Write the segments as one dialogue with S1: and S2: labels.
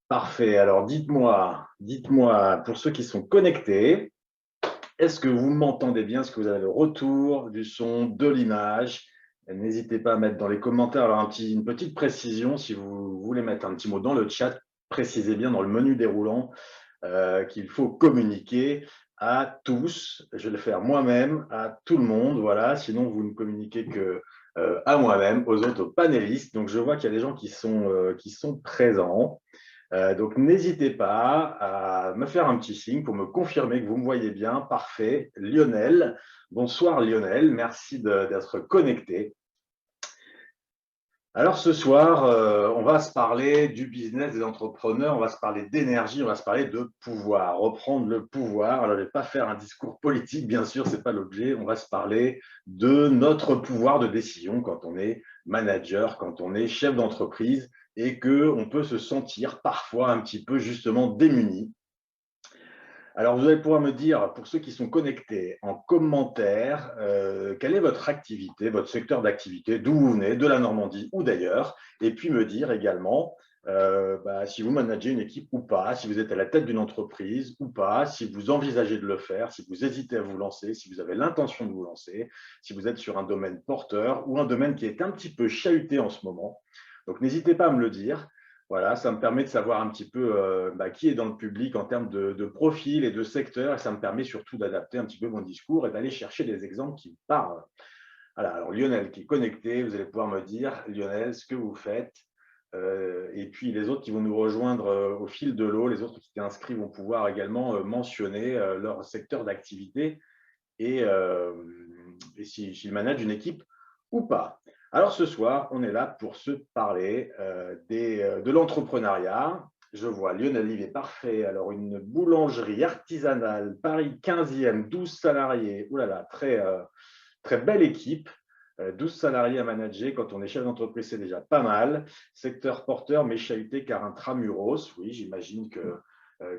S1: Parfait. Alors, dites-moi, pour ceux qui sont connectés, est-ce que vous m'entendez bien? Est-ce que vous avez le retour du son, de l'image? N'hésitez pas à mettre dans les commentaires alors une petite précision. Si vous voulez mettre un petit mot dans le chat, précisez bien dans le menu déroulant qu'il faut communiquer à tous. Je vais le faire moi-même, à tout le monde. Voilà. Sinon, vous ne communiquez que à moi-même, aux autres panélistes. Donc, je vois qu'il y a des gens qui sont présents. Donc, n'hésitez pas à me faire un petit signe pour me confirmer que vous me voyez bien. Parfait. Lionel. Bonsoir Lionel, merci d'être connecté. Alors ce soir, on va se parler du business des entrepreneurs, on va se parler d'énergie, on va se parler de pouvoir, reprendre le pouvoir. Alors je ne vais pas faire un discours politique, bien sûr, ce n'est pas l'objet. On va se parler de notre pouvoir de décision quand on est manager, quand on est chef d'entreprise et qu'on peut se sentir parfois un petit peu justement démuni. Alors, vous allez pouvoir me dire, pour ceux qui sont connectés, en commentaire, quelle est votre activité, votre secteur d'activité, d'où vous venez, de la Normandie ou d'ailleurs, et puis me dire également si vous managez une équipe ou pas, si vous êtes à la tête d'une entreprise ou pas, si vous envisagez de le faire, si vous hésitez à vous lancer, si vous avez l'intention de vous lancer, si vous êtes sur un domaine porteur ou un domaine qui est un petit peu chahuté en ce moment. Donc, n'hésitez pas à me le dire. Voilà, ça me permet de savoir un petit peu qui est dans le public en termes de profil et de secteur, et ça me permet surtout d'adapter un petit peu mon discours et d'aller chercher des exemples qui me parlent. Voilà, alors Lionel qui est connecté, vous allez pouvoir me dire, Lionel, ce que vous faites, et puis les autres qui vont nous rejoindre au fil de l'eau, les autres qui étaient inscrits vont pouvoir également mentionner leur secteur d'activité et s'ils managent une équipe ou pas. Alors ce soir, on est là pour se parler de l'entrepreneuriat. Je vois Lionel Livet, parfait. Alors une boulangerie artisanale, Paris 15e, 12 salariés. Ouh là là, très belle équipe. 12 salariés à manager quand on est chef d'entreprise, c'est déjà pas mal. Secteur porteur, mais chahuté car intramuros. Oui, j'imagine que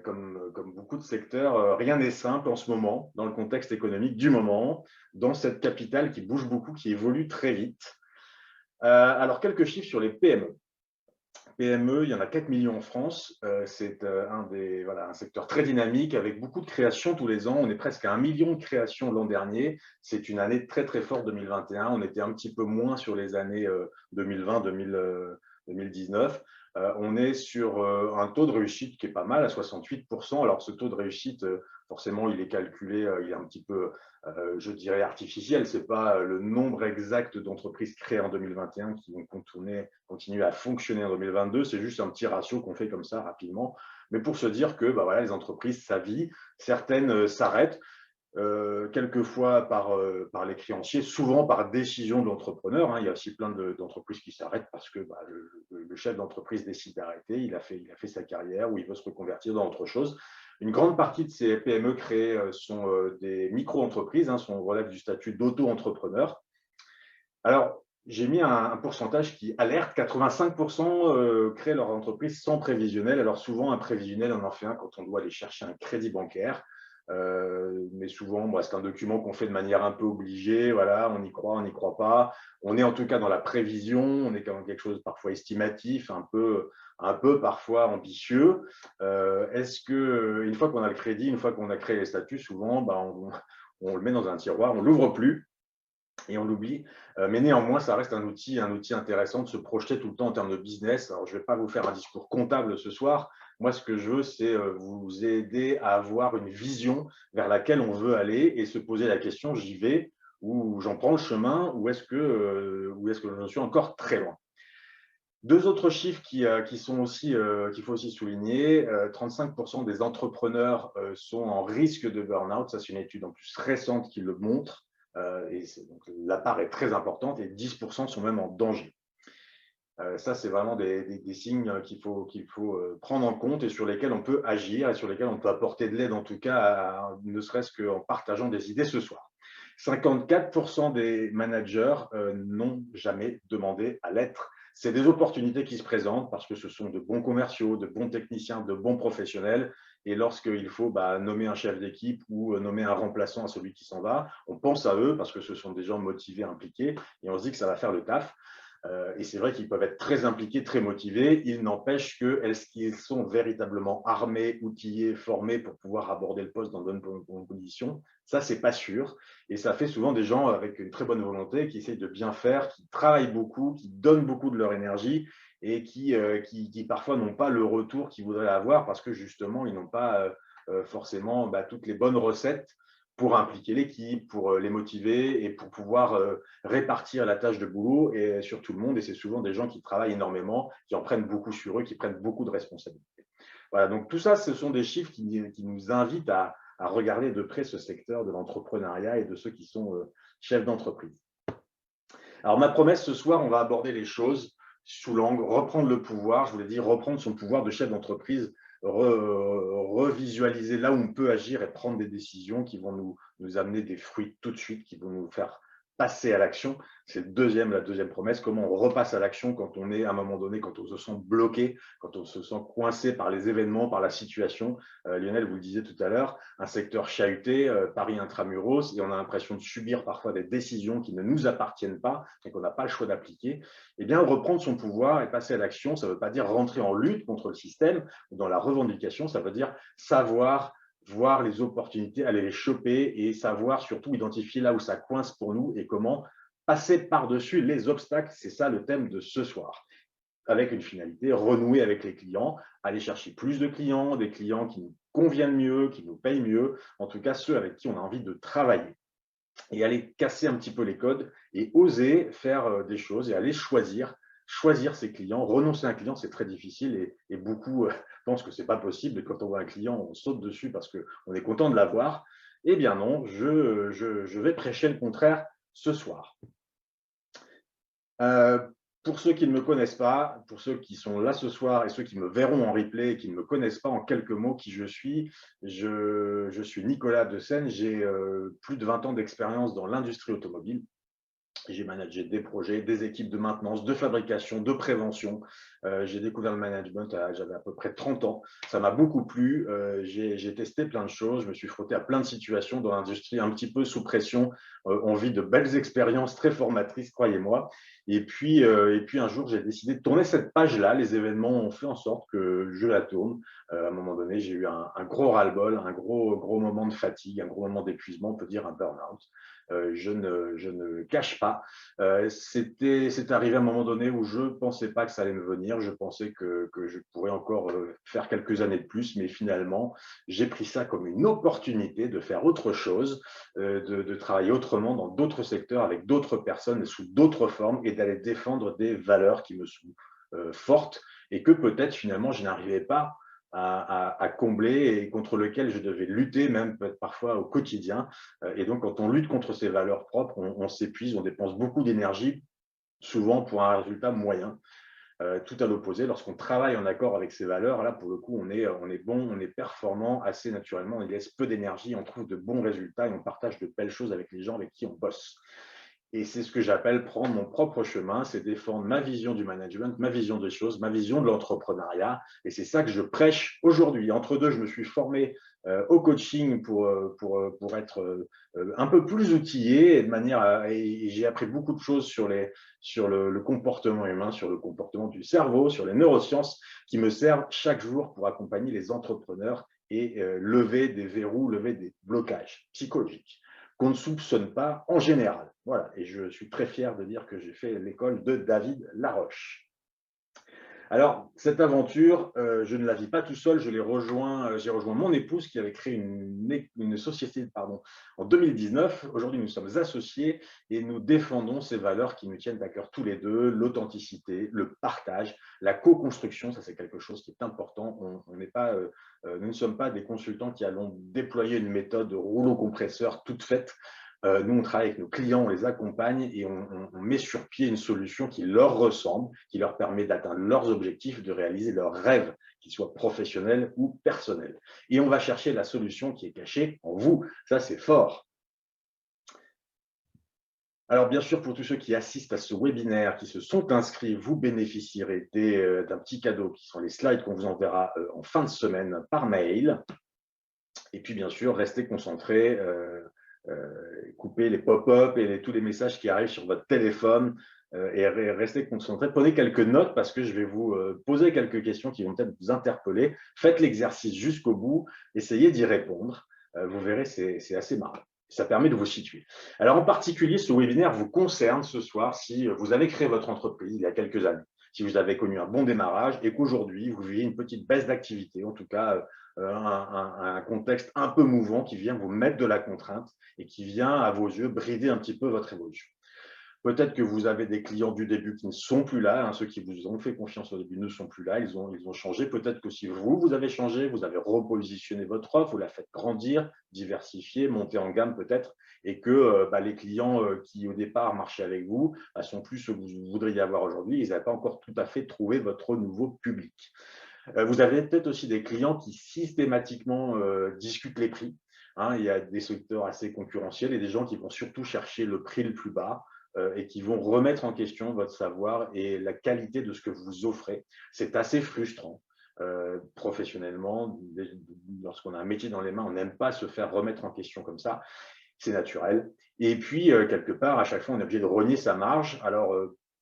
S1: comme beaucoup de secteurs, rien n'est simple en ce moment, dans le contexte économique du moment, dans cette capitale qui bouge beaucoup, qui évolue très vite. Alors, quelques chiffres sur les PME. PME, il y en a 4 millions en France. C'est un secteur très dynamique avec beaucoup de créations tous les ans. On est presque à 1 million de créations l'an dernier. C'est une année très, très forte 2021. On était un petit peu moins sur les années 2020, 2019. On est sur un taux de réussite qui est pas mal, à 68%. Alors, ce taux de réussite, forcément, il est calculé, il est un petit peu, je dirais, artificiel. Ce n'est pas le nombre exact d'entreprises créées en 2021 qui vont continuer à fonctionner en 2022. C'est juste un petit ratio qu'on fait comme ça rapidement. Mais pour se dire que les entreprises, ça vit, certaines s'arrêtent. Quelquefois par les créanciers, souvent par décision de l'entrepreneur. Il y a aussi plein d'entreprises qui s'arrêtent parce que le chef d'entreprise décide d'arrêter, il a fait sa carrière ou il veut se reconvertir dans autre chose. Une grande partie de ces PME créées sont des micro-entreprises, relèvent du statut d'auto-entrepreneur. Alors, j'ai mis un pourcentage qui alerte, 85% créent leur entreprise sans prévisionnel. Alors souvent, un prévisionnel, on en fait un quand on doit aller chercher un crédit bancaire. Mais souvent, c'est un document qu'on fait de manière un peu obligée. Voilà, on y croit, on n'y croit pas. On est en tout cas dans la prévision. On est dans quelque chose parfois estimatif, un peu parfois ambitieux. Est-ce que une fois qu'on a le crédit, une fois qu'on a créé les statuts, souvent, on le met dans un tiroir, on l'ouvre plus et on l'oublie. Mais néanmoins, ça reste un outil intéressant de se projeter tout le temps en termes de business. Alors, je ne vais pas vous faire un discours comptable ce soir. Moi, ce que je veux, c'est vous aider à avoir une vision vers laquelle on veut aller et se poser la question, j'y vais ou j'en prends le chemin ou est-ce que je suis encore très loin. Deux autres chiffres qu'il faut aussi souligner, 35% des entrepreneurs sont en risque de burn-out. Ça, c'est une étude en plus récente qui le montre. Donc, la part est très importante et 10% sont même en danger. Ça, c'est vraiment des signes qu'il faut prendre en compte et sur lesquels on peut agir et sur lesquels on peut apporter de l'aide, en tout cas, ne serait-ce qu'en partageant des idées ce soir. 54% des managers n'ont jamais demandé à l'être. C'est des opportunités qui se présentent parce que ce sont de bons commerciaux, de bons techniciens, de bons professionnels. Et lorsqu'il faut nommer un chef d'équipe ou nommer un remplaçant à celui qui s'en va, on pense à eux parce que ce sont des gens motivés, impliqués, et on se dit que ça va faire le taf. Et c'est vrai qu'ils peuvent être très impliqués, très motivés. Il n'empêche que est-ce qu'ils sont véritablement armés, outillés, formés pour pouvoir aborder le poste dans de bonnes conditions? Ça, c'est pas sûr. Et ça fait souvent des gens avec une très bonne volonté, qui essayent de bien faire, qui travaillent beaucoup, qui donnent beaucoup de leur énergie et qui parfois n'ont pas le retour qu'ils voudraient avoir parce que justement, ils n'ont pas forcément toutes les bonnes recettes pour impliquer l'équipe, pour les motiver et pour pouvoir répartir la tâche de boulot et sur tout le monde. Et c'est souvent des gens qui travaillent énormément, qui en prennent beaucoup sur eux, qui prennent beaucoup de responsabilités. Voilà, donc tout ça, ce sont des chiffres qui nous invitent à regarder de près ce secteur de l'entrepreneuriat et de ceux qui sont chefs d'entreprise. Alors, ma promesse ce soir, on va aborder les choses sous l'angle reprendre le pouvoir. Je voulais dire reprendre son pouvoir de chef d'entreprise, revisualiser là où on peut agir et prendre des décisions qui vont nous amener des fruits tout de suite, qui vont nous faire passer à l'action. C'est la deuxième promesse, comment on repasse à l'action quand on est à un moment donné, quand on se sent bloqué, quand on se sent coincé par les événements, par la situation. Lionel, vous le disiez tout à l'heure, un secteur chahuté, Paris intramuros, et on a l'impression de subir parfois des décisions qui ne nous appartiennent pas et qu'on n'a pas le choix d'appliquer. Eh bien, reprendre son pouvoir et passer à l'action, ça ne veut pas dire rentrer en lutte contre le système ou dans la revendication, ça veut dire savoir voir les opportunités, aller les choper et savoir surtout identifier là où ça coince pour nous et comment passer par-dessus les obstacles. C'est ça le thème de ce soir. Avec une finalité, renouer avec les clients, aller chercher plus de clients, des clients qui nous conviennent mieux, qui nous payent mieux, en tout cas ceux avec qui on a envie de travailler. Et aller casser un petit peu les codes et oser faire des choses et aller choisir ses clients. Renoncer à un client, c'est très difficile et beaucoup pensent que ce n'est pas possible. Et quand on voit un client, on saute dessus parce qu'on est content de l'avoir. Eh bien non, je vais prêcher le contraire ce soir. Pour ceux qui ne me connaissent pas, pour ceux qui sont là ce soir et ceux qui me verront en replay et qui ne me connaissent pas, en quelques mots qui je suis Nicolas Deseine, j'ai plus de 20 ans d'expérience dans l'industrie automobile. J'ai managé des projets, des équipes de maintenance, de fabrication, de prévention. J'ai découvert le management, j'avais à peu près 30 ans. Ça m'a beaucoup plu. J'ai testé plein de choses. Je me suis frotté à plein de situations dans l'industrie, un petit peu sous pression. On vit de belles expériences très formatrices, croyez-moi. Et puis un jour, j'ai décidé de tourner cette page-là. Les événements ont fait en sorte que je la tourne. À un moment donné, j'ai eu un gros ras-le-bol, un gros moment de fatigue, un gros moment d'épuisement, on peut dire un burn-out. Je ne cache pas. C'est arrivé à un moment donné où je ne pensais pas que ça allait me venir. Je pensais que je pourrais encore faire quelques années de plus, mais finalement, j'ai pris ça comme une opportunité de faire autre chose, de travailler autrement dans d'autres secteurs, avec d'autres personnes, sous d'autres formes, et d'aller défendre des valeurs qui me sont fortes et que peut-être finalement je n'arrivais pas à combler et contre lequel je devais lutter, même peut-être parfois au quotidien. Et donc, quand on lutte contre ses valeurs propres, on s'épuise, on dépense beaucoup d'énergie, souvent pour un résultat moyen. Tout à l'opposé, lorsqu'on travaille en accord avec ses valeurs, là, pour le coup, on est bon, on est performant assez naturellement, on laisse peu d'énergie, on trouve de bons résultats et on partage de belles choses avec les gens avec qui on bosse. Et c'est ce que j'appelle prendre mon propre chemin, c'est défendre ma vision du management, ma vision des choses, ma vision de l'entrepreneuriat. Et c'est ça que je prêche aujourd'hui. Entre deux, je me suis formé au coaching pour être un peu plus outillé et et j'ai appris beaucoup de choses sur le comportement humain, sur le comportement du cerveau, sur les neurosciences qui me servent chaque jour pour accompagner les entrepreneurs et lever des verrous, lever des blocages psychologiques qu'on ne soupçonne pas en général. Voilà, et je suis très fier de dire que j'ai fait l'école de David Laroche. Alors, cette aventure, je ne la vis pas tout seul, j'ai rejoint mon épouse qui avait créé une société en 2019. Aujourd'hui, nous sommes associés et nous défendons ces valeurs qui nous tiennent à cœur tous les deux, l'authenticité, le partage, la co-construction, ça c'est quelque chose qui est important. Nous ne sommes pas des consultants qui allons déployer une méthode rouleau compresseur toute faite. Nous, on travaille avec nos clients, on les accompagne et on met sur pied une solution qui leur ressemble, qui leur permet d'atteindre leurs objectifs, de réaliser leurs rêves, qu'ils soient professionnels ou personnels. Et on va chercher la solution qui est cachée en vous. Ça, c'est fort. Alors, bien sûr, pour tous ceux qui assistent à ce webinaire, qui se sont inscrits, vous bénéficierez d'un petit cadeau qui sont les slides qu'on vous enverra en fin de semaine par mail. Et puis, bien sûr, restez concentrés. Couper les pop-up et tous les messages qui arrivent sur votre téléphone. et restez concentrés. Prenez quelques notes parce que je vais vous poser quelques questions qui vont peut-être vous interpeller. Faites l'exercice jusqu'au bout, essayez d'y répondre. Vous verrez, c'est assez marrant. Ça permet de vous situer. Alors, en particulier, ce webinaire vous concerne ce soir si vous avez créé votre entreprise il y a quelques années, si vous avez connu un bon démarrage et qu'aujourd'hui, vous vivez une petite baisse d'activité, en tout cas, un contexte un peu mouvant qui vient vous mettre de la contrainte et qui vient, à vos yeux, brider un petit peu votre évolution. Peut-être que vous avez des clients du début qui ne sont plus là, hein, ceux qui vous ont fait confiance au début ne sont plus là, ils ont changé. Peut-être que si vous avez changé, vous avez repositionné votre offre, vous la faites grandir, diversifier, monter en gamme peut-être, et que les clients qui au départ marchaient avec vous sont plus ceux que vous voudriez avoir aujourd'hui, ils n'avaient pas encore tout à fait trouvé votre nouveau public. Vous avez peut-être aussi des clients qui systématiquement discutent les prix. Hein, il y a des secteurs assez concurrentiels et des gens qui vont surtout chercher le prix le plus bas et qui vont remettre en question votre savoir et la qualité de ce que vous offrez. C'est assez frustrant. Professionnellement, lorsqu'on a un métier dans les mains, on n'aime pas se faire remettre en question comme ça. C'est naturel. Et puis, quelque part, à chaque fois, on est obligé de rogner sa marge. Alors,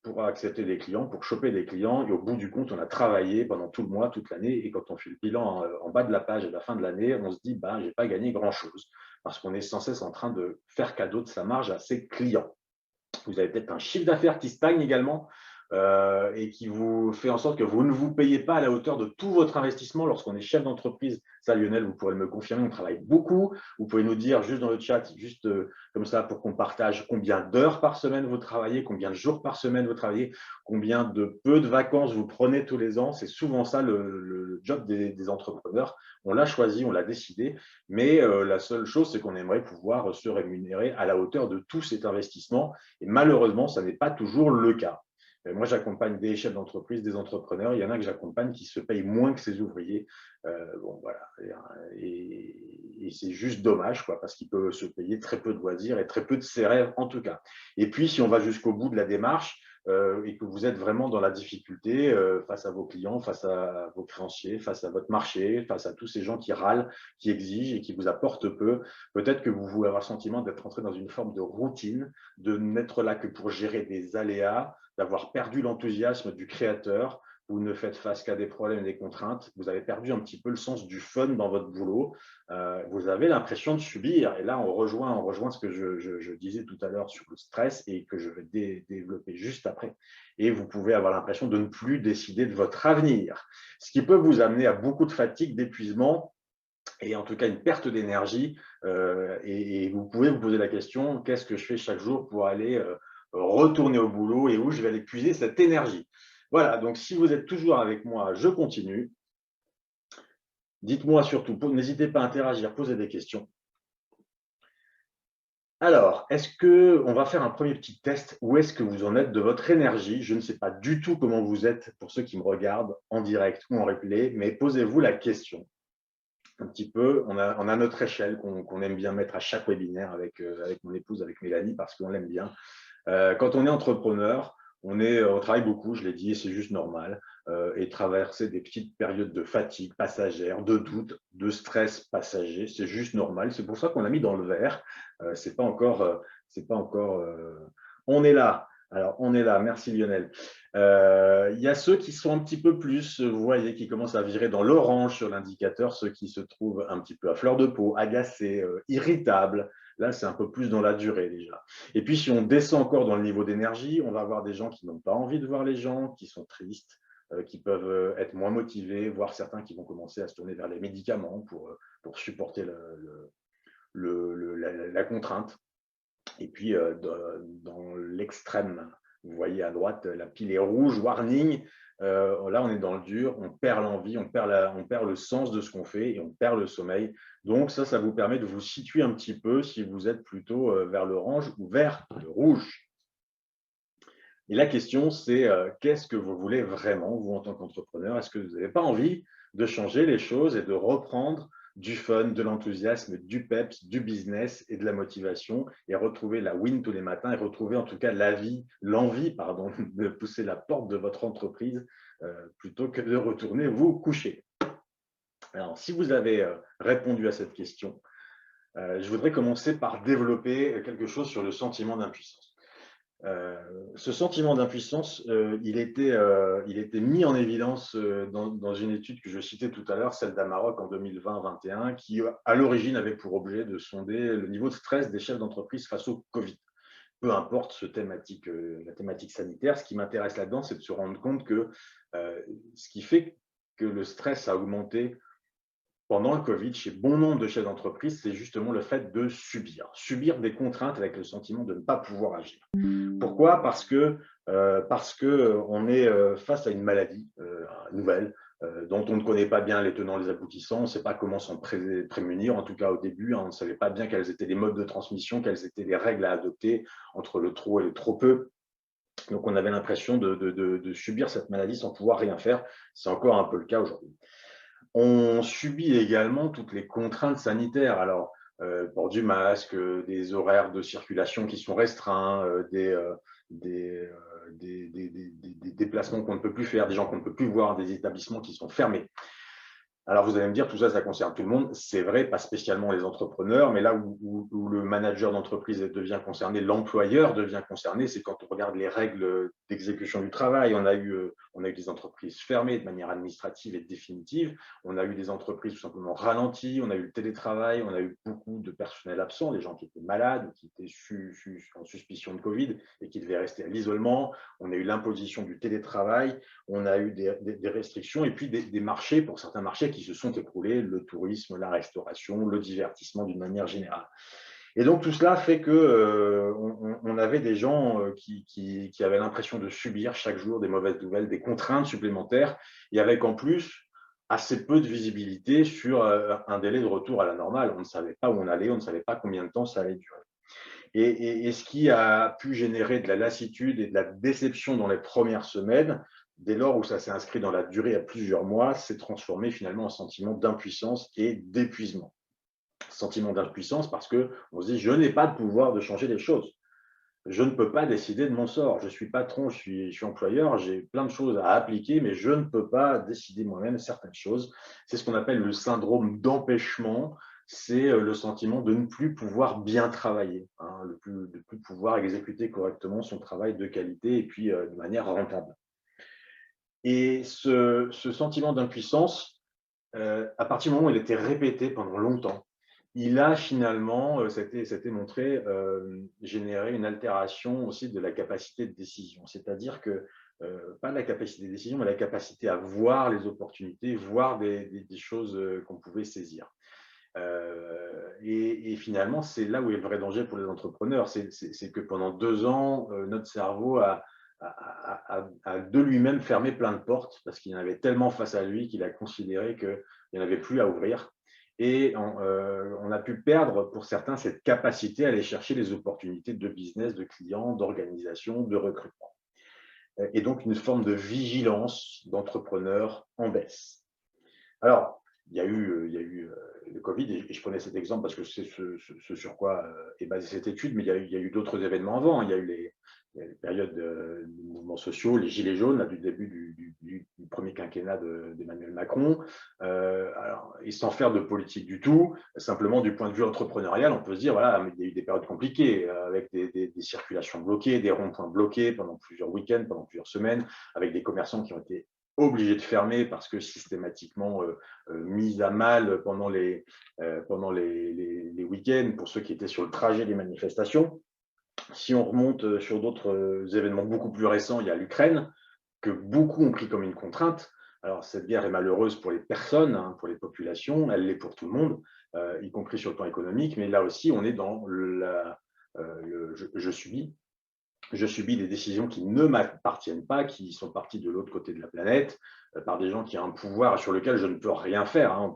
S1: pour accepter des clients, pour choper des clients, et au bout du compte, on a travaillé pendant tout le mois, toute l'année, et quand on fait le bilan en bas de la page à la fin de l'année, on se dit, je n'ai pas gagné grand-chose, parce qu'on est sans cesse en train de faire cadeau de sa marge à ses clients. Vous avez peut-être un chiffre d'affaires qui stagne également et qui vous fait en sorte que vous ne vous payez pas à la hauteur de tout votre investissement lorsqu'on est chef d'entreprise. Ça, Lionel, vous pourrez me confirmer, on travaille beaucoup. Vous pouvez nous dire juste dans le chat, juste comme ça, pour qu'on partage combien d'heures par semaine vous travaillez, combien de jours par semaine vous travaillez, combien de peu de vacances vous prenez tous les ans. C'est souvent ça le job des entrepreneurs. On l'a choisi, on l'a décidé, mais la seule chose, c'est qu'on aimerait pouvoir se rémunérer à la hauteur de tout cet investissement. Et malheureusement, ça n'est pas toujours le cas. Moi, j'accompagne des chefs d'entreprise, des entrepreneurs. Il y en a que j'accompagne qui se payent moins que ses ouvriers. Bon, voilà. Et c'est juste dommage, quoi, parce qu'ils peuvent se payer très peu de loisirs et très peu de ses rêves, en tout cas. Et puis, si on va jusqu'au bout de la démarche et que vous êtes vraiment dans la difficulté face à vos clients, face à vos créanciers, face à votre marché, face à tous ces gens qui râlent, qui exigent et qui vous apportent peu, peut-être que vous voulez avoir le sentiment d'être entré dans une forme de routine, de n'être là que pour gérer des aléas, d'avoir perdu l'enthousiasme du créateur, vous ne faites face qu'à des problèmes et des contraintes, vous avez perdu un petit peu le sens du fun dans votre boulot, vous avez l'impression de subir. Et là, on rejoint ce que je disais tout à l'heure sur le stress et que je vais développer juste après. Et vous pouvez avoir l'impression de ne plus décider de votre avenir, ce qui peut vous amener à beaucoup de fatigue, d'épuisement, et en tout cas une perte d'énergie. Et vous pouvez vous poser la question, qu'est-ce que je fais chaque jour pour aller retourner au boulot et où je vais aller puiser cette énergie? Voilà, donc si vous êtes toujours avec moi, je continue. Dites-moi surtout, n'hésitez pas à interagir, poser des questions. Alors, est-ce qu'on va faire un premier petit test? Où est-ce que vous en êtes de votre énergie? Je ne sais pas du tout comment vous êtes pour ceux qui me regardent en direct ou en replay, mais posez-vous la question. Un petit peu, on a notre échelle qu'on aime bien mettre à chaque webinaire avec mon épouse, avec Mélanie, parce qu'on l'aime bien. Quand on est entrepreneur, on travaille beaucoup, je l'ai dit, et c'est juste normal, et traverser des petites périodes de fatigue passagère, de doute, de stress passager, c'est juste normal. C'est pour ça qu'on l'a mis dans le vert. C'est pas encore, on est là. Alors, on est là. Merci Lionel. Il y a ceux qui sont un petit peu plus, vous voyez, qui commencent à virer dans l'orange sur l'indicateur, ceux qui se trouvent un petit peu à fleur de peau, agacés, irritables. Là, c'est un peu plus dans la durée déjà. Et puis, si on descend encore dans le niveau d'énergie, on va avoir des gens qui n'ont pas envie de voir les gens, qui sont tristes, qui peuvent être moins motivés, voire certains qui vont commencer à se tourner vers les médicaments pour supporter la contrainte. Et puis, dans l'extrême, vous voyez à droite, la pile est rouge, warning. Là, on est dans le dur, on perd l'envie, on perd le sens de ce qu'on fait et on perd le sommeil. Donc, ça vous permet de vous situer un petit peu si vous êtes plutôt vers l'orange ou vers le rouge. Et la question, c'est qu'est-ce que vous voulez vraiment, vous, en tant qu'entrepreneur? Est-ce que vous n'avez pas envie de changer les choses et de reprendre du fun, de l'enthousiasme, du peps, du business et de la motivation et retrouver la win tous les matins et retrouver en tout cas l'envie, pardon, de pousser la porte de votre entreprise plutôt que de retourner vous coucher? Alors, si vous avez répondu à cette question, je voudrais commencer par développer quelque chose sur le sentiment d'impuissance. Ce sentiment d'impuissance, il était mis en évidence dans une étude que je citais tout à l'heure, celle d'Amaroc en 2020-21, qui à l'origine avait pour objet de sonder le niveau de stress des chefs d'entreprise face au Covid. Peu importe la thématique sanitaire, ce qui m'intéresse là-dedans, c'est de se rendre compte que ce qui fait que le stress a augmenté pendant le Covid, chez bon nombre de chefs d'entreprise, c'est justement le fait de subir des contraintes avec le sentiment de ne pas pouvoir agir. Pourquoi? Parce que on est face à une maladie nouvelle dont on ne connaît pas bien les tenants, les aboutissants, on ne sait pas comment s'en prémunir. En tout cas, au début, on ne savait pas bien quels étaient les modes de transmission, quelles étaient les règles à adopter entre le trop et le trop peu. Donc, on avait l'impression de subir cette maladie sans pouvoir rien faire. C'est encore un peu le cas aujourd'hui. On subit également toutes les contraintes sanitaires. Alors, port du masque, des horaires de circulation qui sont restreints, des, des déplacements qu'on ne peut plus faire, des gens qu'on ne peut plus voir, des établissements qui sont fermés. Alors, vous allez me dire, tout ça, ça concerne tout le monde. C'est vrai, pas spécialement les entrepreneurs, mais là où le manager d'entreprise devient concerné, l'employeur devient concerné, c'est quand on regarde les règles d'exécution du travail. On a eu des entreprises fermées de manière administrative et définitive. On a eu des entreprises tout simplement ralenties. On a eu le télétravail. On a eu beaucoup de personnel absent, des gens qui étaient malades, qui étaient en suspicion de Covid et qui devaient rester à l'isolement. On a eu l'imposition du télétravail. On a eu des restrictions et puis des marchés, pour certains marchés, qui se sont écroulés, le tourisme, la restauration, le divertissement d'une manière générale. Et donc tout cela fait que on avait des gens qui avaient l'impression de subir chaque jour des mauvaises nouvelles, des contraintes supplémentaires, et avec en plus assez peu de visibilité sur un délai de retour à la normale. On ne savait pas où on allait, on ne savait pas combien de temps ça allait durer. Et ce qui a pu générer de la lassitude et de la déception dans les premières semaines, dès lors où ça s'est inscrit dans la durée à plusieurs mois, s'est transformé finalement en sentiment d'impuissance et d'épuisement. Sentiment d'impuissance parce qu'on se dit, je n'ai pas de pouvoir de changer les choses. Je ne peux pas décider de mon sort. Je suis patron, je suis employeur, j'ai plein de choses à appliquer, mais je ne peux pas décider moi-même certaines choses. C'est ce qu'on appelle le syndrome d'empêchement. C'est le sentiment de ne plus pouvoir bien travailler, hein, de ne plus pouvoir exécuter correctement son travail de qualité et puis de manière rentable. Et ce sentiment d'impuissance, à partir du moment où il était répété pendant longtemps, il a finalement, c'était montré, générer une altération aussi de la capacité de décision. C'est-à-dire que, pas la capacité de décision, mais la capacité à voir les opportunités, voir des choses qu'on pouvait saisir. Et finalement, c'est là où est le vrai danger pour les entrepreneurs. C'est que pendant 2 ans, notre cerveau a de lui-même fermé plein de portes parce qu'il y en avait tellement face à lui qu'il a considéré qu'il n'y en avait plus à ouvrir. Et on a pu perdre, pour certains, cette capacité à aller chercher les opportunités de business, de clients, d'organisation, de recrutement. Et donc, une forme de vigilance d'entrepreneur en baisse. Alors, il y a eu le Covid, et je prenais cet exemple parce que c'est ce sur quoi est basée cette étude, mais il y a eu d'autres événements avant. Il y a eu les périodes de mouvements sociaux, les gilets jaunes, là, du début du premier quinquennat d'Emmanuel Macron. Et sans faire de politique du tout, simplement du point de vue entrepreneurial, on peut se dire, voilà, il y a eu des périodes compliquées, avec des circulations bloquées, des ronds-points bloqués pendant plusieurs week-ends, pendant plusieurs semaines, avec des commerçants qui ont été obligés de fermer parce que systématiquement mis à mal pendant les week-ends pour ceux qui étaient sur le trajet des manifestations. Si on remonte sur d'autres événements beaucoup plus récents, il y a l'Ukraine, que beaucoup ont pris comme une contrainte. Alors, cette guerre est malheureuse pour les personnes, hein, pour les populations, elle l'est pour tout le monde, y compris sur le plan économique, mais là aussi, on est dans je subis. Je subis des décisions qui ne m'appartiennent pas, qui sont parties de l'autre côté de la planète, par des gens qui ont un pouvoir sur lequel je ne peux rien faire, hein.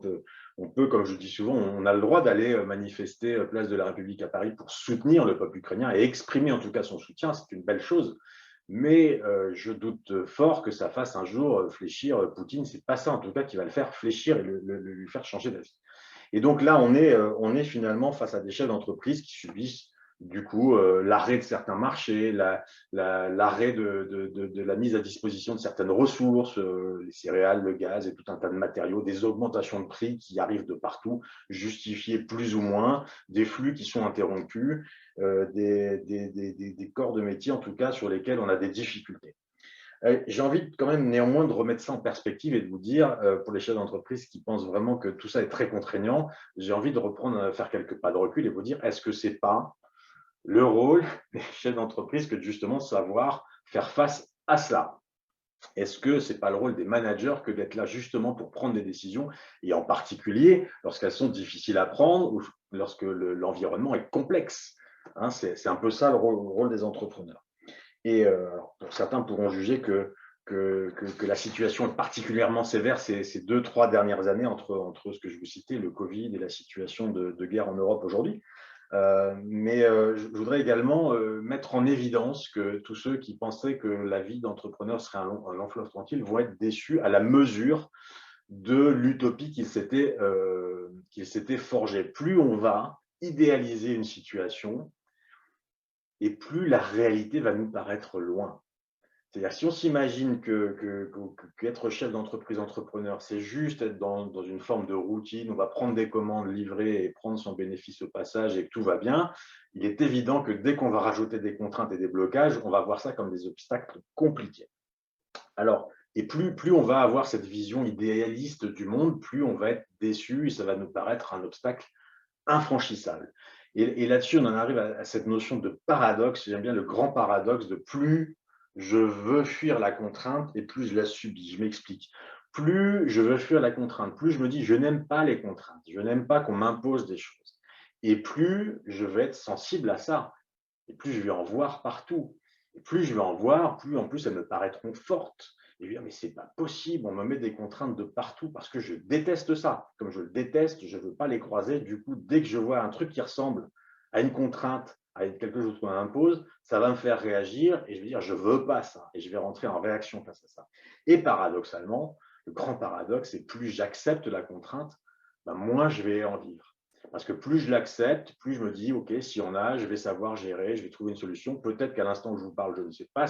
S1: On peut, comme je dis souvent, on a le droit d'aller manifester place de la République à Paris pour soutenir le peuple ukrainien et exprimer en tout cas son soutien, c'est une belle chose. Mais je doute fort que ça fasse un jour fléchir Poutine. C'est pas ça en tout cas qui va le faire fléchir et lui faire changer d'avis. Et donc là, on est finalement face à des chefs d'entreprise qui subissent Du coup, l'arrêt de certains marchés, l'arrêt de la mise à disposition de certaines ressources, les céréales, le gaz et tout un tas de matériaux, des augmentations de prix qui arrivent de partout, justifiées plus ou moins, des flux qui sont interrompus, des corps de métier en tout cas sur lesquels on a des difficultés. J'ai envie quand même néanmoins de remettre ça en perspective et de vous dire, pour les chefs d'entreprise qui pensent vraiment que tout ça est très contraignant, j'ai envie de reprendre, faire quelques pas de recul et vous dire, est-ce que c'est pas le rôle des chefs d'entreprise que de justement savoir faire face à cela? Est-ce que ce n'est pas le rôle des managers que d'être là justement pour prendre des décisions et en particulier lorsqu'elles sont difficiles à prendre ou lorsque l'environnement est complexe, hein, c'est un peu ça le rôle des entrepreneurs. Et alors, pour certains pourront juger que la situation est particulièrement sévère ces 2-3 dernières années entre ce que je vous citais, le Covid et la situation de guerre en Europe aujourd'hui. Mais je voudrais également mettre en évidence que tous ceux qui pensaient que la vie d'entrepreneur serait un long fleuve tranquille vont être déçus à la mesure de l'utopie qu'ils s'étaient forgée. Plus on va idéaliser une situation, et plus la réalité va nous paraître loin. C'est-à-dire, si on s'imagine qu'être chef d'entreprise, entrepreneur, c'est juste être dans une forme de routine, on va prendre des commandes, livrer et prendre son bénéfice au passage et que tout va bien, il est évident que dès qu'on va rajouter des contraintes et des blocages, on va voir ça comme des obstacles compliqués. Alors, et plus on va avoir cette vision idéaliste du monde, plus on va être déçu et ça va nous paraître un obstacle infranchissable. Et là-dessus, on en arrive à cette notion de paradoxe. J'aime bien le grand paradoxe de plus je veux fuir la contrainte et plus je la subis. Je m'explique. Plus je veux fuir la contrainte, plus je me dis je n'aime pas les contraintes, je n'aime pas qu'on m'impose des choses. Et plus je vais être sensible à ça, et plus je vais en voir partout. Et plus je vais en voir, plus en plus elles me paraîtront fortes. Et je vais dire, mais c'est pas possible, on me met des contraintes de partout parce que je déteste ça. Comme je le déteste, je ne veux pas les croiser. Du coup, dès que je vois un truc qui ressemble à une contrainte, à quelque chose qu'on m'impose, ça va me faire réagir et je vais dire, je veux pas ça. Et je vais rentrer en réaction face à ça. Et paradoxalement, le grand paradoxe, c'est plus j'accepte la contrainte, ben moins je vais en vivre. Parce que plus je l'accepte, plus je me dis, OK, si on a, je vais savoir gérer, je vais trouver une solution. Peut-être qu'à l'instant où je vous parle, je ne sais pas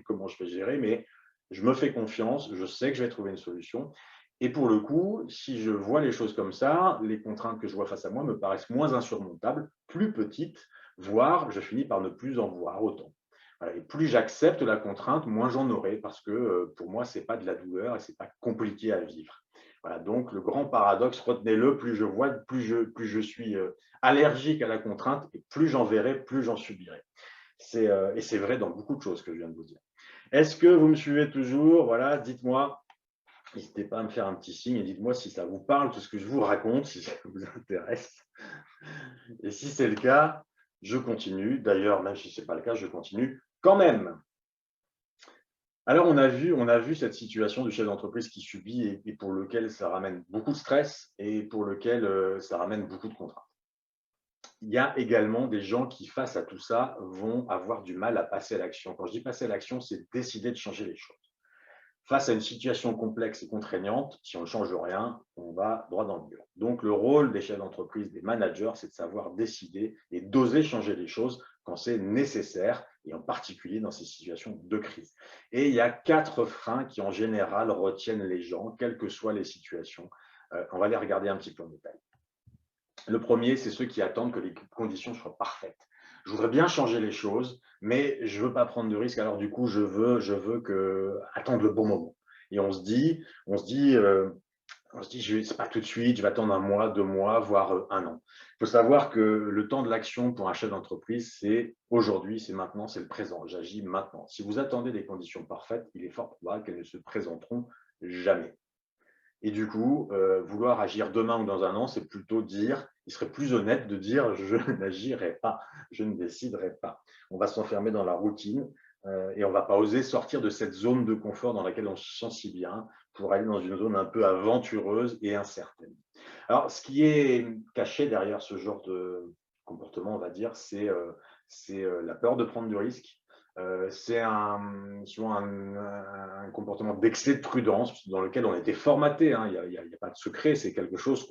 S1: comment je vais gérer, mais je me fais confiance, je sais que je vais trouver une solution. Et pour le coup, si je vois les choses comme ça, les contraintes que je vois face à moi me paraissent moins insurmontables, plus petites, voire je finis par ne plus en voir autant. Voilà. Et plus j'accepte la contrainte, moins j'en aurai, parce que pour moi, ce n'est pas de la douleur et ce n'est pas compliqué à vivre. Voilà, donc le grand paradoxe, retenez-le, plus je vois, plus je suis allergique à la contrainte, et plus j'en verrai, plus j'en subirai. Et c'est vrai dans beaucoup de choses que je viens de vous dire. Est-ce que vous me suivez toujours? Voilà, dites-moi, n'hésitez pas à me faire un petit signe et dites-moi si ça vous parle, tout ce que je vous raconte, si ça vous intéresse. Et si c'est le cas, je continue. D'ailleurs, même si ce n'est pas le cas, je continue quand même. Alors, on a vu cette situation du chef d'entreprise qui subit et pour lequel ça ramène beaucoup de stress et pour lequel ça ramène beaucoup de contraintes. Il y a également des gens qui, face à tout ça, vont avoir du mal à passer à l'action. Quand je dis passer à l'action, c'est décider de changer les choses. Face à une situation complexe et contraignante, si on ne change rien, on va droit dans le mur. Donc, le rôle des chefs d'entreprise, des managers, c'est de savoir décider et d'oser changer les choses quand c'est nécessaire, et en particulier dans ces situations de crise. Et il y a 4 freins qui, en général, retiennent les gens, quelles que soient les situations. On va les regarder un petit peu en détail. Le premier, c'est ceux qui attendent que les conditions soient parfaites. Je voudrais bien changer les choses, mais je ne veux pas prendre de risques. Alors du coup, je veux attendre le bon moment. Et c'est pas tout de suite, je vais attendre 1 mois, 2 mois, voire 1 an. Il faut savoir que le temps de l'action pour un chef d'entreprise, c'est aujourd'hui, c'est maintenant, c'est le présent. J'agis maintenant. Si vous attendez des conditions parfaites, il est fort probable qu'elles ne se présenteront jamais. Et du coup, vouloir agir demain ou dans 1 an, c'est plutôt dire, il serait plus honnête de dire je n'agirai pas, je ne déciderai pas. On va s'enfermer dans la routine et on ne va pas oser sortir de cette zone de confort dans laquelle on se sent si bien pour aller dans une zone un peu aventureuse et incertaine. Alors, ce qui est caché derrière ce genre de comportement, on va dire, c'est la peur de prendre du risque. C'est souvent un comportement d'excès de prudence dans lequel on a été formaté, hein. Il y a pas de secret, c'est quelque chose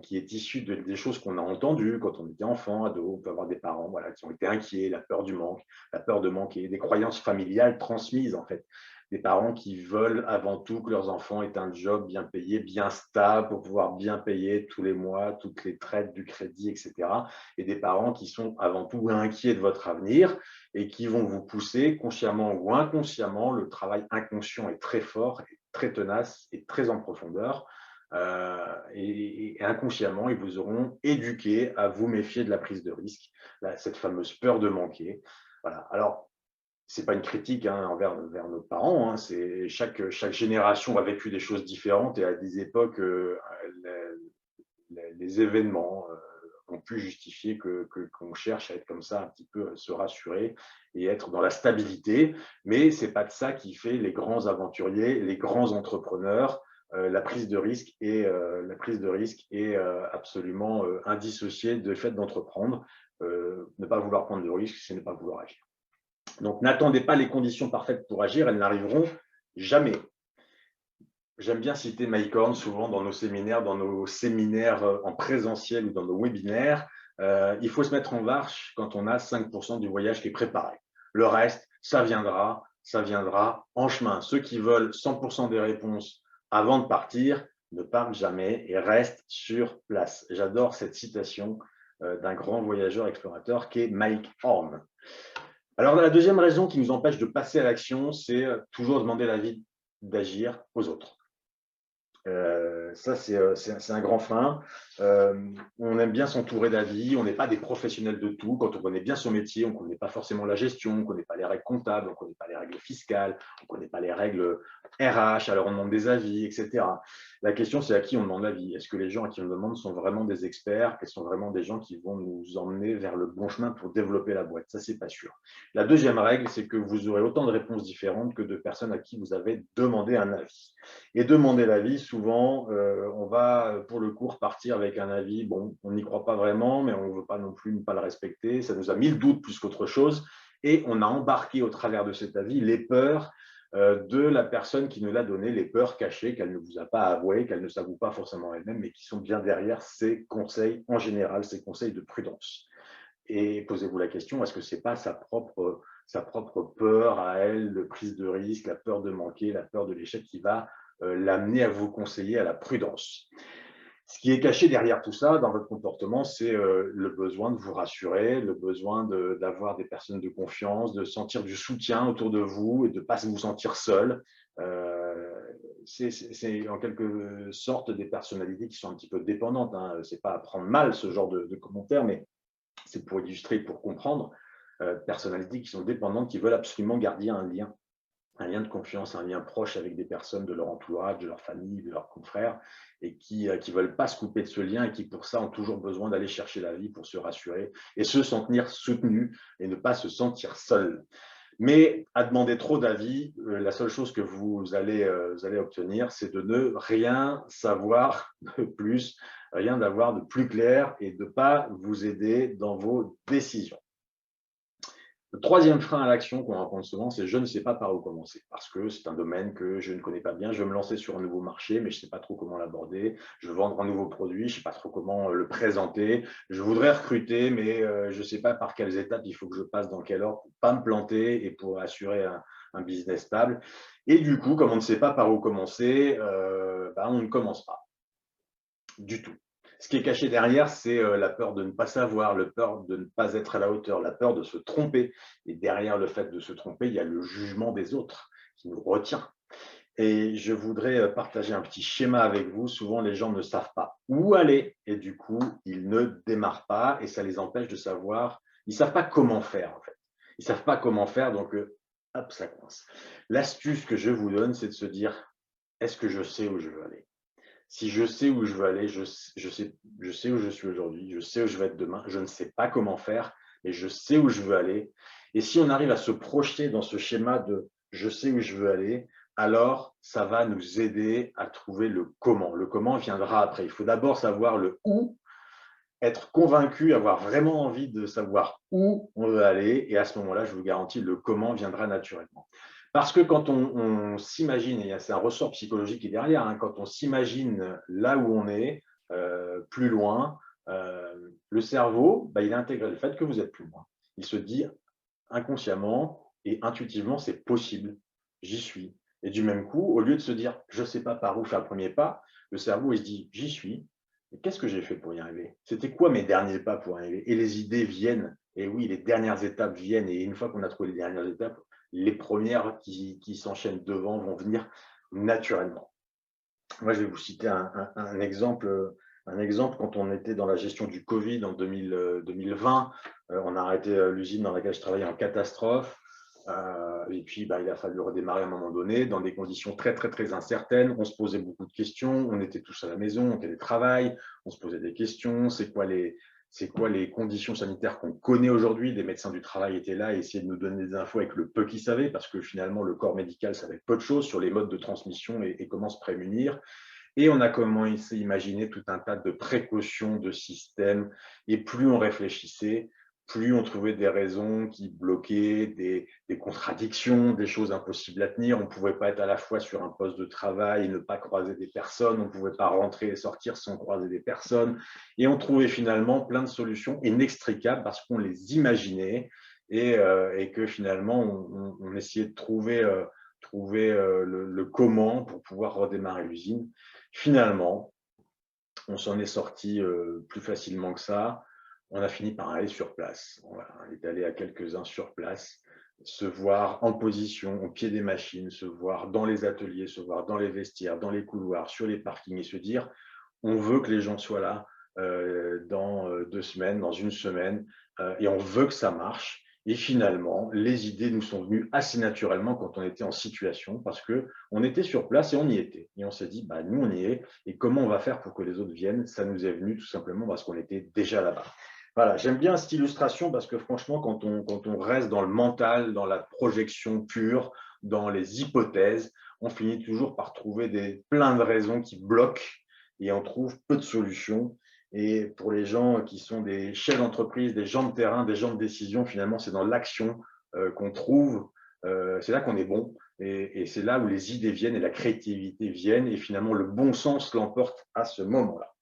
S1: qui est issue des choses qu'on a entendues quand on était enfant, ado. On peut avoir des parents voilà, qui ont été inquiets, la peur du manque, la peur de manquer, des croyances familiales transmises en fait. Des parents qui veulent avant tout que leurs enfants aient un job bien payé, bien stable, pour pouvoir bien payer tous les mois, toutes les traites du crédit, etc. Et des parents qui sont avant tout inquiets de votre avenir et qui vont vous pousser, consciemment ou inconsciemment, le travail inconscient est très fort, très tenace et très en profondeur. Et inconsciemment, ils vous auront éduqué à vous méfier de la prise de risque, cette fameuse peur de manquer. Voilà. Alors, ce n'est pas une critique envers nos parents, c'est chaque génération a vécu des choses différentes et à des époques, les événements ont pu justifier qu'on cherche à être comme ça, un petit peu se rassurer et être dans la stabilité. Mais ce n'est pas de ça qui fait les grands aventuriers, les grands entrepreneurs. La prise de risque est absolument indissociée du fait d'entreprendre. Ne pas vouloir prendre de risque, c'est ne pas vouloir agir. Donc, n'attendez pas les conditions parfaites pour agir, elles n'arriveront jamais. J'aime bien citer Mike Horn souvent dans nos séminaires en présentiel ou dans nos webinaires. Il faut se mettre en marche quand on a 5% du voyage qui est préparé. Le reste, ça viendra en chemin. Ceux qui veulent 100% des réponses avant de partir ne partent jamais et restent sur place. J'adore cette citation d'un grand voyageur explorateur qui est Mike Horn. Alors, la deuxième raison qui nous empêche de passer à l'action, c'est toujours demander l'avis d'agir aux autres. Ça, c'est un grand frein. On aime bien s'entourer d'avis, on n'est pas des professionnels de tout. Quand on connaît bien son métier, on ne connaît pas forcément la gestion, on ne connaît pas les règles comptables, on ne connaît pas les règles fiscales, on ne connaît pas les règles RH, alors on demande des avis, etc. La question, c'est à qui on demande l'avis. Est-ce que les gens à qui on demande sont vraiment des experts et sont vraiment des gens qui vont nous emmener vers le bon chemin pour développer la boîte? Ça, c'est pas sûr. La deuxième règle, c'est que vous aurez autant de réponses différentes que de personnes à qui vous avez demandé un avis. Et demander l'avis, souvent, on va pour le coup repartir avec un avis, bon, on n'y croit pas vraiment, mais on ne veut pas non plus ne pas le respecter. Ça nous a mis le doute plus qu'autre chose. Et on a embarqué au travers de cet avis les peurs de la personne qui nous l'a donné, les peurs cachées qu'elle ne vous a pas avouées, qu'elle ne s'avoue pas forcément elle-même, mais qui sont bien derrière ces conseils en général, ces conseils de prudence. Et posez-vous la question, est-ce que ce n'est pas sa propre peur à elle, le prise de risque, la peur de manquer, la peur de l'échec qui va l'amener à vous conseiller à la prudence? Ce qui est caché derrière tout ça, dans votre comportement, c'est le besoin de vous rassurer, le besoin d'avoir des personnes de confiance, de sentir du soutien autour de vous et de ne pas vous sentir seul. C'est en quelque sorte des personnalités qui sont un petit peu dépendantes. Ce n'est pas à prendre mal ce genre de commentaires, mais c'est pour illustrer, pour comprendre, personnalités qui sont dépendantes, qui veulent absolument garder un lien de confiance, un lien proche avec des personnes de leur entourage, de leur famille, de leurs confrères, et qui ne veulent pas se couper de ce lien et qui, pour ça, ont toujours besoin d'aller chercher la vie pour se rassurer et se sentir soutenus et ne pas se sentir seuls. Mais à demander trop d'avis, la seule chose que vous allez obtenir, c'est de ne rien savoir de plus, rien d'avoir de plus clair et de ne pas vous aider dans vos décisions. Le troisième frein à l'action qu'on rencontre souvent, c'est je ne sais pas par où commencer parce que c'est un domaine que je ne connais pas bien. Je veux me lancer sur un nouveau marché, mais je ne sais pas trop comment l'aborder. Je veux vendre un nouveau produit, je ne sais pas trop comment le présenter. Je voudrais recruter, mais je ne sais pas par quelles étapes il faut que je passe, dans quel ordre pour ne pas me planter et pour assurer un business stable. Et du coup, comme on ne sait pas par où commencer, on ne commence pas du tout. Ce qui est caché derrière, c'est la peur de ne pas savoir, la peur de ne pas être à la hauteur, la peur de se tromper. Et derrière le fait de se tromper, il y a le jugement des autres qui nous retient. Et je voudrais partager un petit schéma avec vous. Souvent, les gens ne savent pas où aller et du coup, ils ne démarrent pas et ça les empêche de savoir. Ils ne savent pas comment faire, en fait. Ils ne savent pas comment faire, donc hop, ça coince. L'astuce que je vous donne, c'est de se dire, est-ce que je sais où je veux aller? Si je sais où je veux aller, je sais où je suis aujourd'hui, je sais où je vais être demain, je ne sais pas comment faire, mais je sais où je veux aller. Et si on arrive à se projeter dans ce schéma de je sais où je veux aller, alors ça va nous aider à trouver le comment. Le comment viendra après. Il faut d'abord savoir le où, être convaincu, avoir vraiment envie de savoir où on veut aller. Et à ce moment-là, je vous garantis, le comment viendra naturellement. Parce que quand on s'imagine, et c'est un ressort psychologique qui est derrière, quand on s'imagine là où on est, plus loin, le cerveau, il intègre le fait que vous êtes plus loin. Il se dit inconsciemment et intuitivement, c'est possible, j'y suis. Et du même coup, au lieu de se dire, je ne sais pas par où faire le premier pas, le cerveau, il se dit, j'y suis. Et qu'est-ce que j'ai fait pour y arriver? C'était quoi mes derniers pas pour y arriver? Et les idées viennent. Et oui, les dernières étapes viennent. Et une fois qu'on a trouvé les dernières étapes, les premières qui s'enchaînent devant vont venir naturellement. Moi, je vais vous citer un exemple. Un exemple, quand on était dans la gestion du Covid en 2020, on a arrêté l'usine dans laquelle je travaillais en catastrophe. Et puis, il a fallu redémarrer à un moment donné dans des conditions très, très, très incertaines. On se posait beaucoup de questions. On était tous à la maison, on télétravail. On se posait des questions. C'est quoi les conditions sanitaires qu'on connaît aujourd'hui? Des médecins du travail étaient là et essayaient de nous donner des infos avec le peu qu'ils savaient, parce que finalement, le corps médical savait peu de choses sur les modes de transmission et comment se prémunir. Et on a commencé à imaginer tout un tas de précautions, de systèmes. Et plus on réfléchissait, plus on trouvait des raisons qui bloquaient, des contradictions, des choses impossibles à tenir. On ne pouvait pas être à la fois sur un poste de travail et ne pas croiser des personnes. On ne pouvait pas rentrer et sortir sans croiser des personnes. Et on trouvait finalement plein de solutions inextricables parce qu'on les imaginait et que finalement, on essayait de trouver le comment pour pouvoir redémarrer l'usine. Finalement, on s'en est sorti plus facilement que ça. On a fini par aller sur place. On est allé à quelques-uns sur place, se voir en position, au pied des machines, se voir dans les ateliers, se voir dans les vestiaires, dans les couloirs, sur les parkings et se dire, on veut que les gens soient là dans 2 semaines, dans une semaine, et on veut que ça marche. Et finalement, les idées nous sont venues assez naturellement quand on était en situation, parce qu'on était sur place et on y était. Et on s'est dit, nous, on y est, et comment on va faire pour que les autres viennent? Ça nous est venu tout simplement parce qu'on était déjà là-bas. Voilà, j'aime bien cette illustration parce que franchement, quand on reste dans le mental, dans la projection pure, dans les hypothèses, on finit toujours par trouver plein de raisons qui bloquent et on trouve peu de solutions. Et pour les gens qui sont des chefs d'entreprise, des gens de terrain, des gens de décision, finalement, c'est dans l'action qu'on trouve, c'est là qu'on est bon. Et c'est là où les idées viennent et la créativité viennent. Et finalement, le bon sens l'emporte à ce moment-là.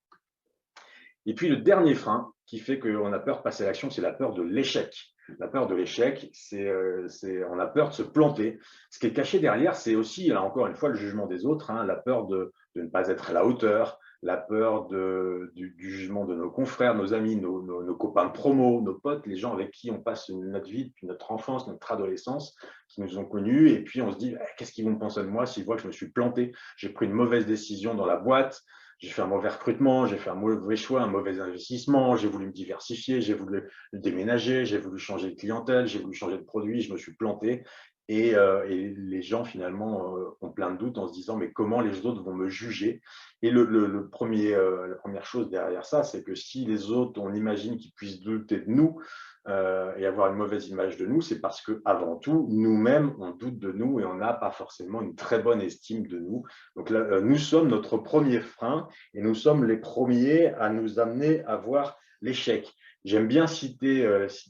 S1: Et puis, le dernier frein qui fait qu'on a peur de passer à l'action, c'est la peur de l'échec. La peur de l'échec, on a peur de se planter. Ce qui est caché derrière, c'est aussi, là encore une fois, le jugement des autres, la peur de ne pas être à la hauteur, la peur du jugement de nos confrères, nos amis, nos copains de promo, nos potes, les gens avec qui on passe notre vie depuis notre enfance, notre adolescence, qui nous ont connus. Et puis, on se dit, qu'est-ce qu'ils vont penser de moi s'ils voient que je me suis planté, j'ai pris une mauvaise décision dans la boîte, j'ai fait un mauvais recrutement, j'ai fait un mauvais choix, un mauvais investissement, j'ai voulu me diversifier, j'ai voulu déménager, j'ai voulu changer de clientèle, j'ai voulu changer de produit, je me suis planté. Et les gens, finalement, ont plein de doutes en se disant, mais comment les autres vont me juger? Et la première chose derrière ça, c'est que si les autres, on imagine qu'ils puissent douter de nous et avoir une mauvaise image de nous, c'est parce qu'avant tout, nous-mêmes, on doute de nous et on n'a pas forcément une très bonne estime de nous. Donc là, nous sommes notre premier frein et nous sommes les premiers à nous amener à voir l'échec. J'aime bien citer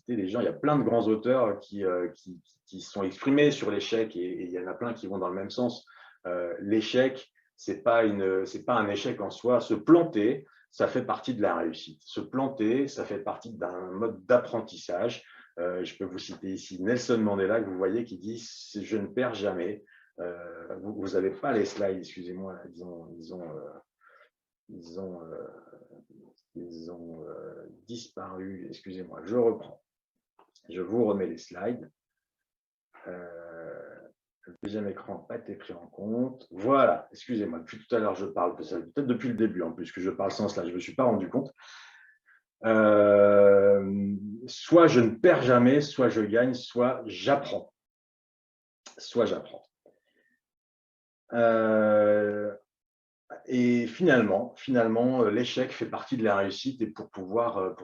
S1: les gens, il y a plein de grands auteurs qui sont exprimés sur l'échec et il y en a plein qui vont dans le même sens. L'échec, c'est pas un échec en soi. Se planter, ça fait partie de la réussite. Se planter, ça fait partie d'un mode d'apprentissage. Je peux vous citer ici Nelson Mandela, que vous voyez, qui dit « Je ne perds jamais ». Vous n'avez pas les slides, excusez-moi, ils ont disparu. Excusez-moi, je reprends. Je vous remets les slides. Le deuxième écran n'a pas été pris en compte. Voilà, excusez-moi, depuis tout à l'heure, je parle, peut-être depuis le début, en plus, que je parle sans slide, je ne me suis pas rendu compte. Soit je ne perds jamais, soit je gagne, soit j'apprends. Soit j'apprends. Et finalement, l'échec fait partie de la réussite et pour pouvoir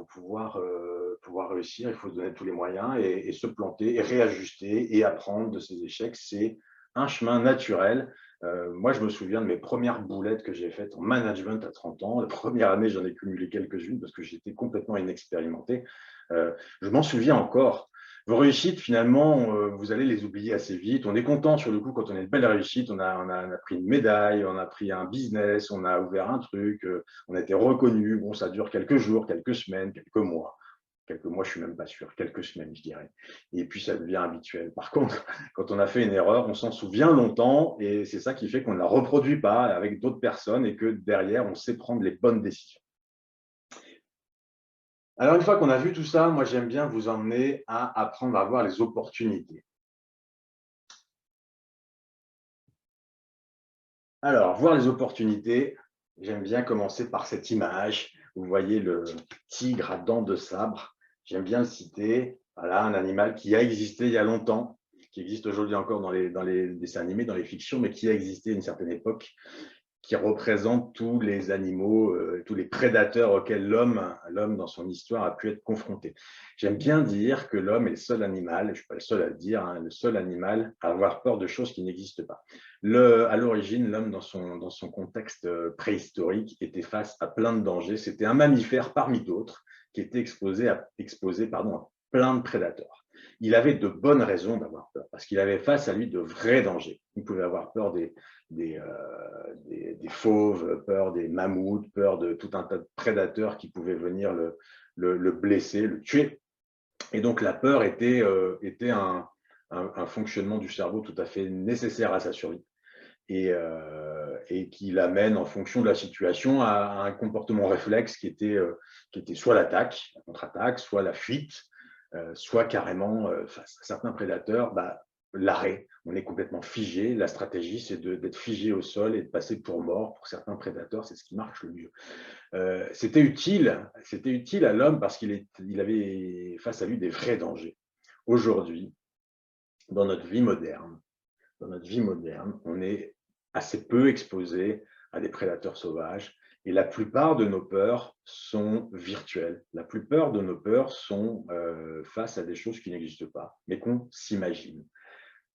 S1: réussir, il faut se donner tous les moyens et se planter et réajuster et apprendre de ces échecs. C'est un chemin naturel. Moi, je me souviens de mes premières boulettes que j'ai faites en management à 30 ans. La première année, j'en ai cumulé quelques-unes parce que j'étais complètement inexpérimenté. Je m'en souviens encore. Vos réussites, finalement, vous allez les oublier assez vite. On est content sur le coup quand on a une belle réussite, on a pris une médaille, on a pris un business, on a ouvert un truc, on a été reconnu. Bon, ça dure quelques jours, quelques semaines, quelques mois. Quelques mois, je ne suis même pas sûr, quelques semaines, je dirais. Et puis, ça devient habituel. Par contre, quand on a fait une erreur, on s'en souvient longtemps et c'est ça qui fait qu'on ne la reproduit pas avec d'autres personnes et que derrière, on sait prendre les bonnes décisions. Alors, une fois qu'on a vu tout ça, moi, j'aime bien vous emmener à apprendre à voir les opportunités. Alors, voir les opportunités, j'aime bien commencer par cette image. Vous voyez le tigre à dents de sabre. J'aime bien le citer. Voilà, un animal qui a existé il y a longtemps, qui existe aujourd'hui encore dans les dessins animés, dans les fictions, mais qui a existé à une certaine époque, qui représente tous les animaux, tous les prédateurs auxquels l'homme dans son histoire a pu être confronté. J'aime bien dire que l'homme est le seul animal, je ne suis pas le seul à le dire, hein, le seul animal à avoir peur de choses qui n'existent pas. À l'origine, l'homme dans son contexte préhistorique était face à plein de dangers. C'était un mammifère parmi d'autres qui était exposé à plein de prédateurs. Il avait de bonnes raisons d'avoir peur, parce qu'il avait face à lui de vrais dangers. Il pouvait avoir peur des fauves, peur des mammouths, peur de tout un tas de prédateurs qui pouvaient venir le blesser, le tuer. Et donc la peur était un fonctionnement du cerveau tout à fait nécessaire à sa survie et qui l'amène en fonction de la situation à un comportement réflexe qui était soit l'attaque, la contre-attaque, soit la fuite, soit carrément face à certains prédateurs, l'arrêt. On est complètement figé. La stratégie, c'est d'être figé au sol et de passer pour mort. Pour certains prédateurs, c'est ce qui marche le mieux. C'était utile à l'homme parce qu'il avait face à lui des vrais dangers. Aujourd'hui, dans notre vie moderne, on est assez peu exposé à des prédateurs sauvages et la plupart de nos peurs sont virtuelles. La plupart de nos peurs sont face à des choses qui n'existent pas, mais qu'on s'imagine.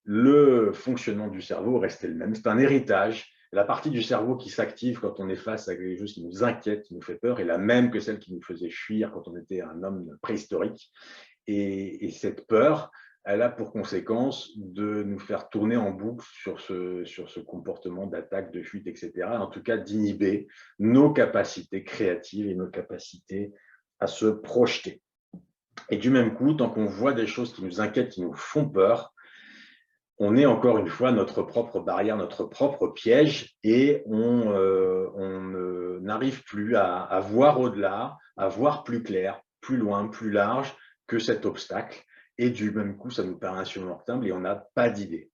S1: Le fonctionnement du cerveau restait le même. C'est un héritage. La partie du cerveau qui s'active quand on est face à quelque chose qui nous inquiète, qui nous fait peur, est la même que celle qui nous faisait fuir quand on était un homme préhistorique. Et cette peur, elle a pour conséquence de nous faire tourner en boucle sur ce comportement d'attaque, de fuite, etc. En tout cas, d'inhiber nos capacités créatives et nos capacités à se projeter. Et du même coup, tant qu'on voit des choses qui nous inquiètent, qui nous font peur, on est encore une fois notre propre barrière, notre propre piège, et on n'arrive plus à voir au-delà, à voir plus clair, plus loin, plus large que cet obstacle. Et du même coup, ça nous paraît insurmontable et on n'a pas d'idée.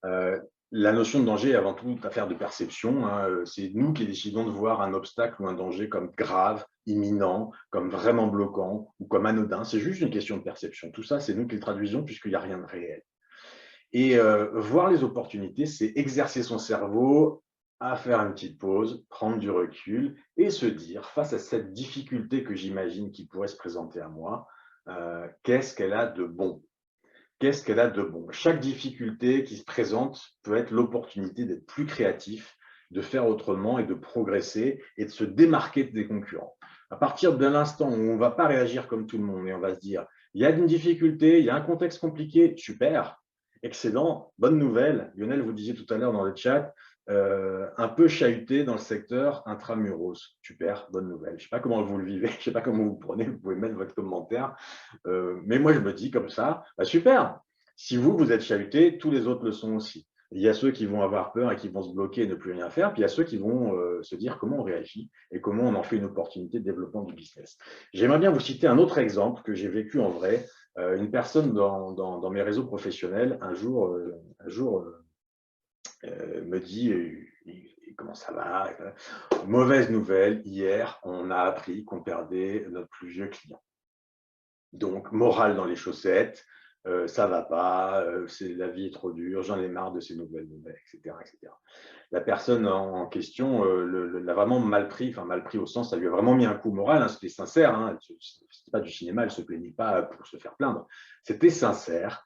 S1: La notion de danger est avant tout une affaire de perception. Hein. C'est nous qui décidons de voir un obstacle ou un danger comme grave, imminent, comme vraiment bloquant ou comme anodin. C'est juste une question de perception. Tout ça, c'est nous qui le traduisons puisqu'il n'y a rien de réel. Et voir les opportunités, c'est exercer son cerveau à faire une petite pause, prendre du recul et se dire, face à cette difficulté que j'imagine qui pourrait se présenter à moi, qu'est-ce qu'elle a de bon? Qu'est-ce qu'elle a de bon? Chaque difficulté qui se présente peut être l'opportunité d'être plus créatif, de faire autrement et de progresser et de se démarquer des concurrents. À partir de l'instant où on ne va pas réagir comme tout le monde et on va se dire, il y a une difficulté, il y a un contexte compliqué, super, excellent, bonne nouvelle. Lionel, vous disiez tout à l'heure dans le chat, un peu chahuté dans le secteur intramuros. Super, bonne nouvelle. Je ne sais pas comment vous le vivez, je ne sais pas comment vous le prenez, vous pouvez mettre votre commentaire. Mais moi, je me dis comme ça, super, si vous êtes chahuté, tous les autres le sont aussi. Il y a ceux qui vont avoir peur et qui vont se bloquer et ne plus rien faire, puis il y a ceux qui vont se dire comment on réagit et comment on en fait une opportunité de développement du business. J'aimerais bien vous citer un autre exemple que j'ai vécu en vrai. Une personne dans mes réseaux professionnels, un jour me dit comment ça va? Mauvaise nouvelle, hier, on a appris qu'on perdait notre plus vieux client. Donc, morale dans les chaussettes, ça va pas, la vie est trop dure, j'en ai marre de ces nouvelles, etc., etc. La personne en question l'a vraiment mal pris au sens, ça lui a vraiment mis un coup moral, hein, c'était sincère, hein, c'était pas du cinéma, elle ne se plaignait pas pour se faire plaindre, c'était sincère.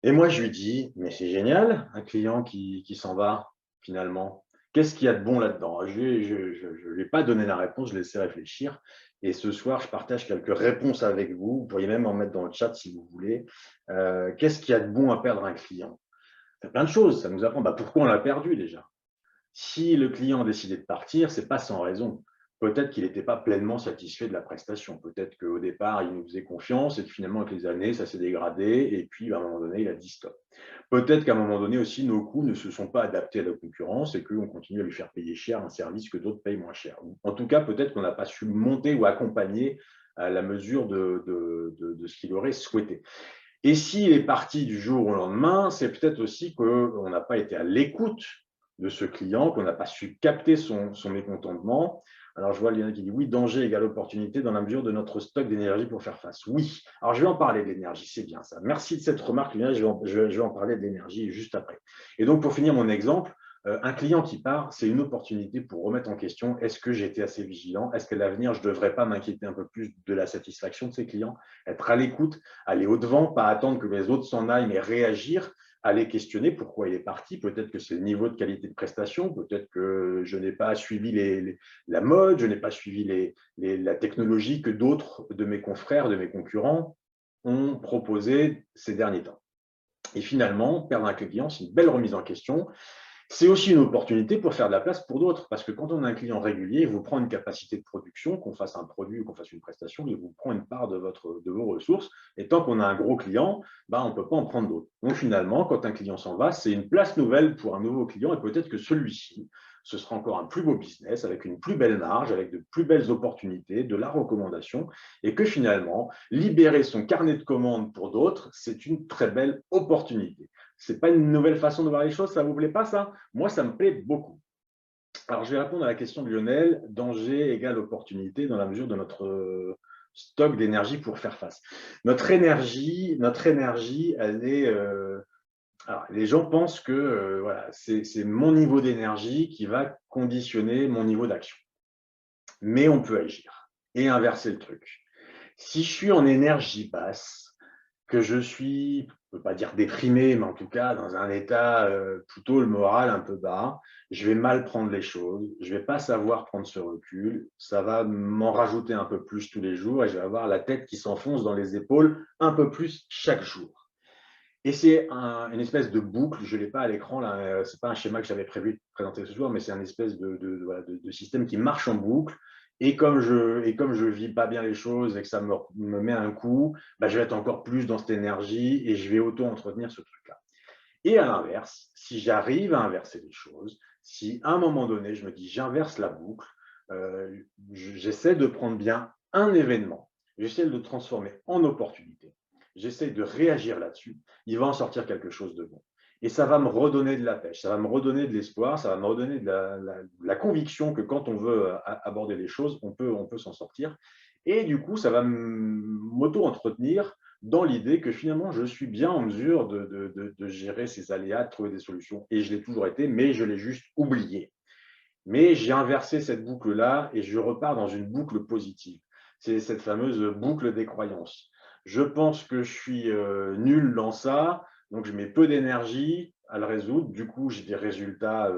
S1: Et moi, je lui dis, mais c'est génial, un client qui s'en va, finalement. Qu'est-ce qu'il y a de bon là-dedans? Je ne vais pas donner la réponse, je laisserai réfléchir. Et ce soir, je partage quelques réponses avec vous. Vous pourriez même en mettre dans le chat si vous voulez. Qu'est-ce qu'il y a de bon à perdre un client? Il y a plein de choses, ça nous apprend. Pourquoi on l'a perdu déjà? Si le client a décidé de partir, ce n'est pas sans raison. Peut-être qu'il n'était pas pleinement satisfait de la prestation. Peut-être qu'au départ, il nous faisait confiance et que finalement, avec les années, ça s'est dégradé. Et puis, à un moment donné, il a dit stop. Peut-être qu'à un moment donné aussi, nos coûts ne se sont pas adaptés à la concurrence et qu'on continue à lui faire payer cher un service que d'autres payent moins cher. En tout cas, peut-être qu'on n'a pas su monter ou accompagner à la mesure de ce qu'il aurait souhaité. Et s'il est parti du jour au lendemain, c'est peut-être aussi qu'on n'a pas été à l'écoute de ce client, qu'on n'a pas su capter son mécontentement. Alors, je vois Lionel qui dit oui, danger égale opportunité dans la mesure de notre stock d'énergie pour faire face. Oui. Alors, je vais en parler de l'énergie, c'est bien ça. Merci de cette remarque, Lionel. Je vais en parler de l'énergie juste après. Et donc, pour finir mon exemple, un client qui part, c'est une opportunité pour remettre en question, est-ce que j'ai été assez vigilant? Est-ce qu'à l'avenir, je ne devrais pas m'inquiéter un peu plus de la satisfaction de ces clients? Être à l'écoute, aller au-devant, pas attendre que les autres s'en aillent, mais réagir, aller questionner pourquoi il est parti. Peut-être que c'est le niveau de qualité de prestation, peut-être que je n'ai pas suivi la mode, je n'ai pas suivi la technologie que d'autres de mes confrères, de mes concurrents ont proposé ces derniers temps. Et finalement, perdre un client, c'est une belle remise en question. C'est aussi une opportunité pour faire de la place pour d'autres, parce que quand on a un client régulier, il vous prend une capacité de production, qu'on fasse un produit ou qu'on fasse une prestation, il vous prend une part de vos ressources. Et tant qu'on a un gros client, on ne peut pas en prendre d'autres. Donc finalement, quand un client s'en va, c'est une place nouvelle pour un nouveau client et peut-être que celui-ci, ce sera encore un plus beau business avec une plus belle marge, avec de plus belles opportunités, de la recommandation et que finalement, libérer son carnet de commandes pour d'autres, c'est une très belle opportunité. Ce n'est pas une nouvelle façon de voir les choses, ça ne vous plaît pas ça? Moi, ça me plaît beaucoup. Alors, je vais répondre à la question de Lionel. Danger égale opportunité dans la mesure de notre stock d'énergie pour faire face. Notre énergie, elle est… alors, les gens pensent que voilà, c'est mon niveau d'énergie qui va conditionner mon niveau d'action. Mais on peut agir et inverser le truc. Si je suis en énergie basse, que je suis, je ne peux pas dire déprimé, mais en tout cas dans un état plutôt le moral un peu bas, je vais mal prendre les choses, je ne vais pas savoir prendre ce recul, ça va m'en rajouter un peu plus tous les jours et je vais avoir la tête qui s'enfonce dans les épaules un peu plus chaque jour. Et c'est une espèce de boucle, je ne l'ai pas à l'écran, ce n'est pas un schéma que j'avais prévu de présenter ce soir, mais c'est un espèce de système qui marche en boucle. Et comme je vis pas bien les choses et que ça me met un coup, je vais être encore plus dans cette énergie et je vais auto-entretenir ce truc-là. Et à l'inverse, si j'arrive à inverser les choses, si à un moment donné, je me dis j'inverse la boucle, j'essaie de prendre bien un événement, j'essaie de le transformer en opportunité, j'essaie de réagir là-dessus, il va en sortir quelque chose de bon. Et ça va me redonner de la pêche, ça va me redonner de l'espoir, ça va me redonner de la conviction que quand on veut aborder les choses, on peut s'en sortir. Et du coup, ça va m'auto-entretenir dans l'idée que finalement, je suis bien en mesure de gérer ces aléas, de trouver des solutions. Et je l'ai toujours été, mais je l'ai juste oublié. Mais j'ai inversé cette boucle-là et je repars dans une boucle positive. C'est cette fameuse boucle des croyances. Je pense que je suis nul dans ça, donc je mets peu d'énergie à le résoudre. Du coup, j'ai des résultats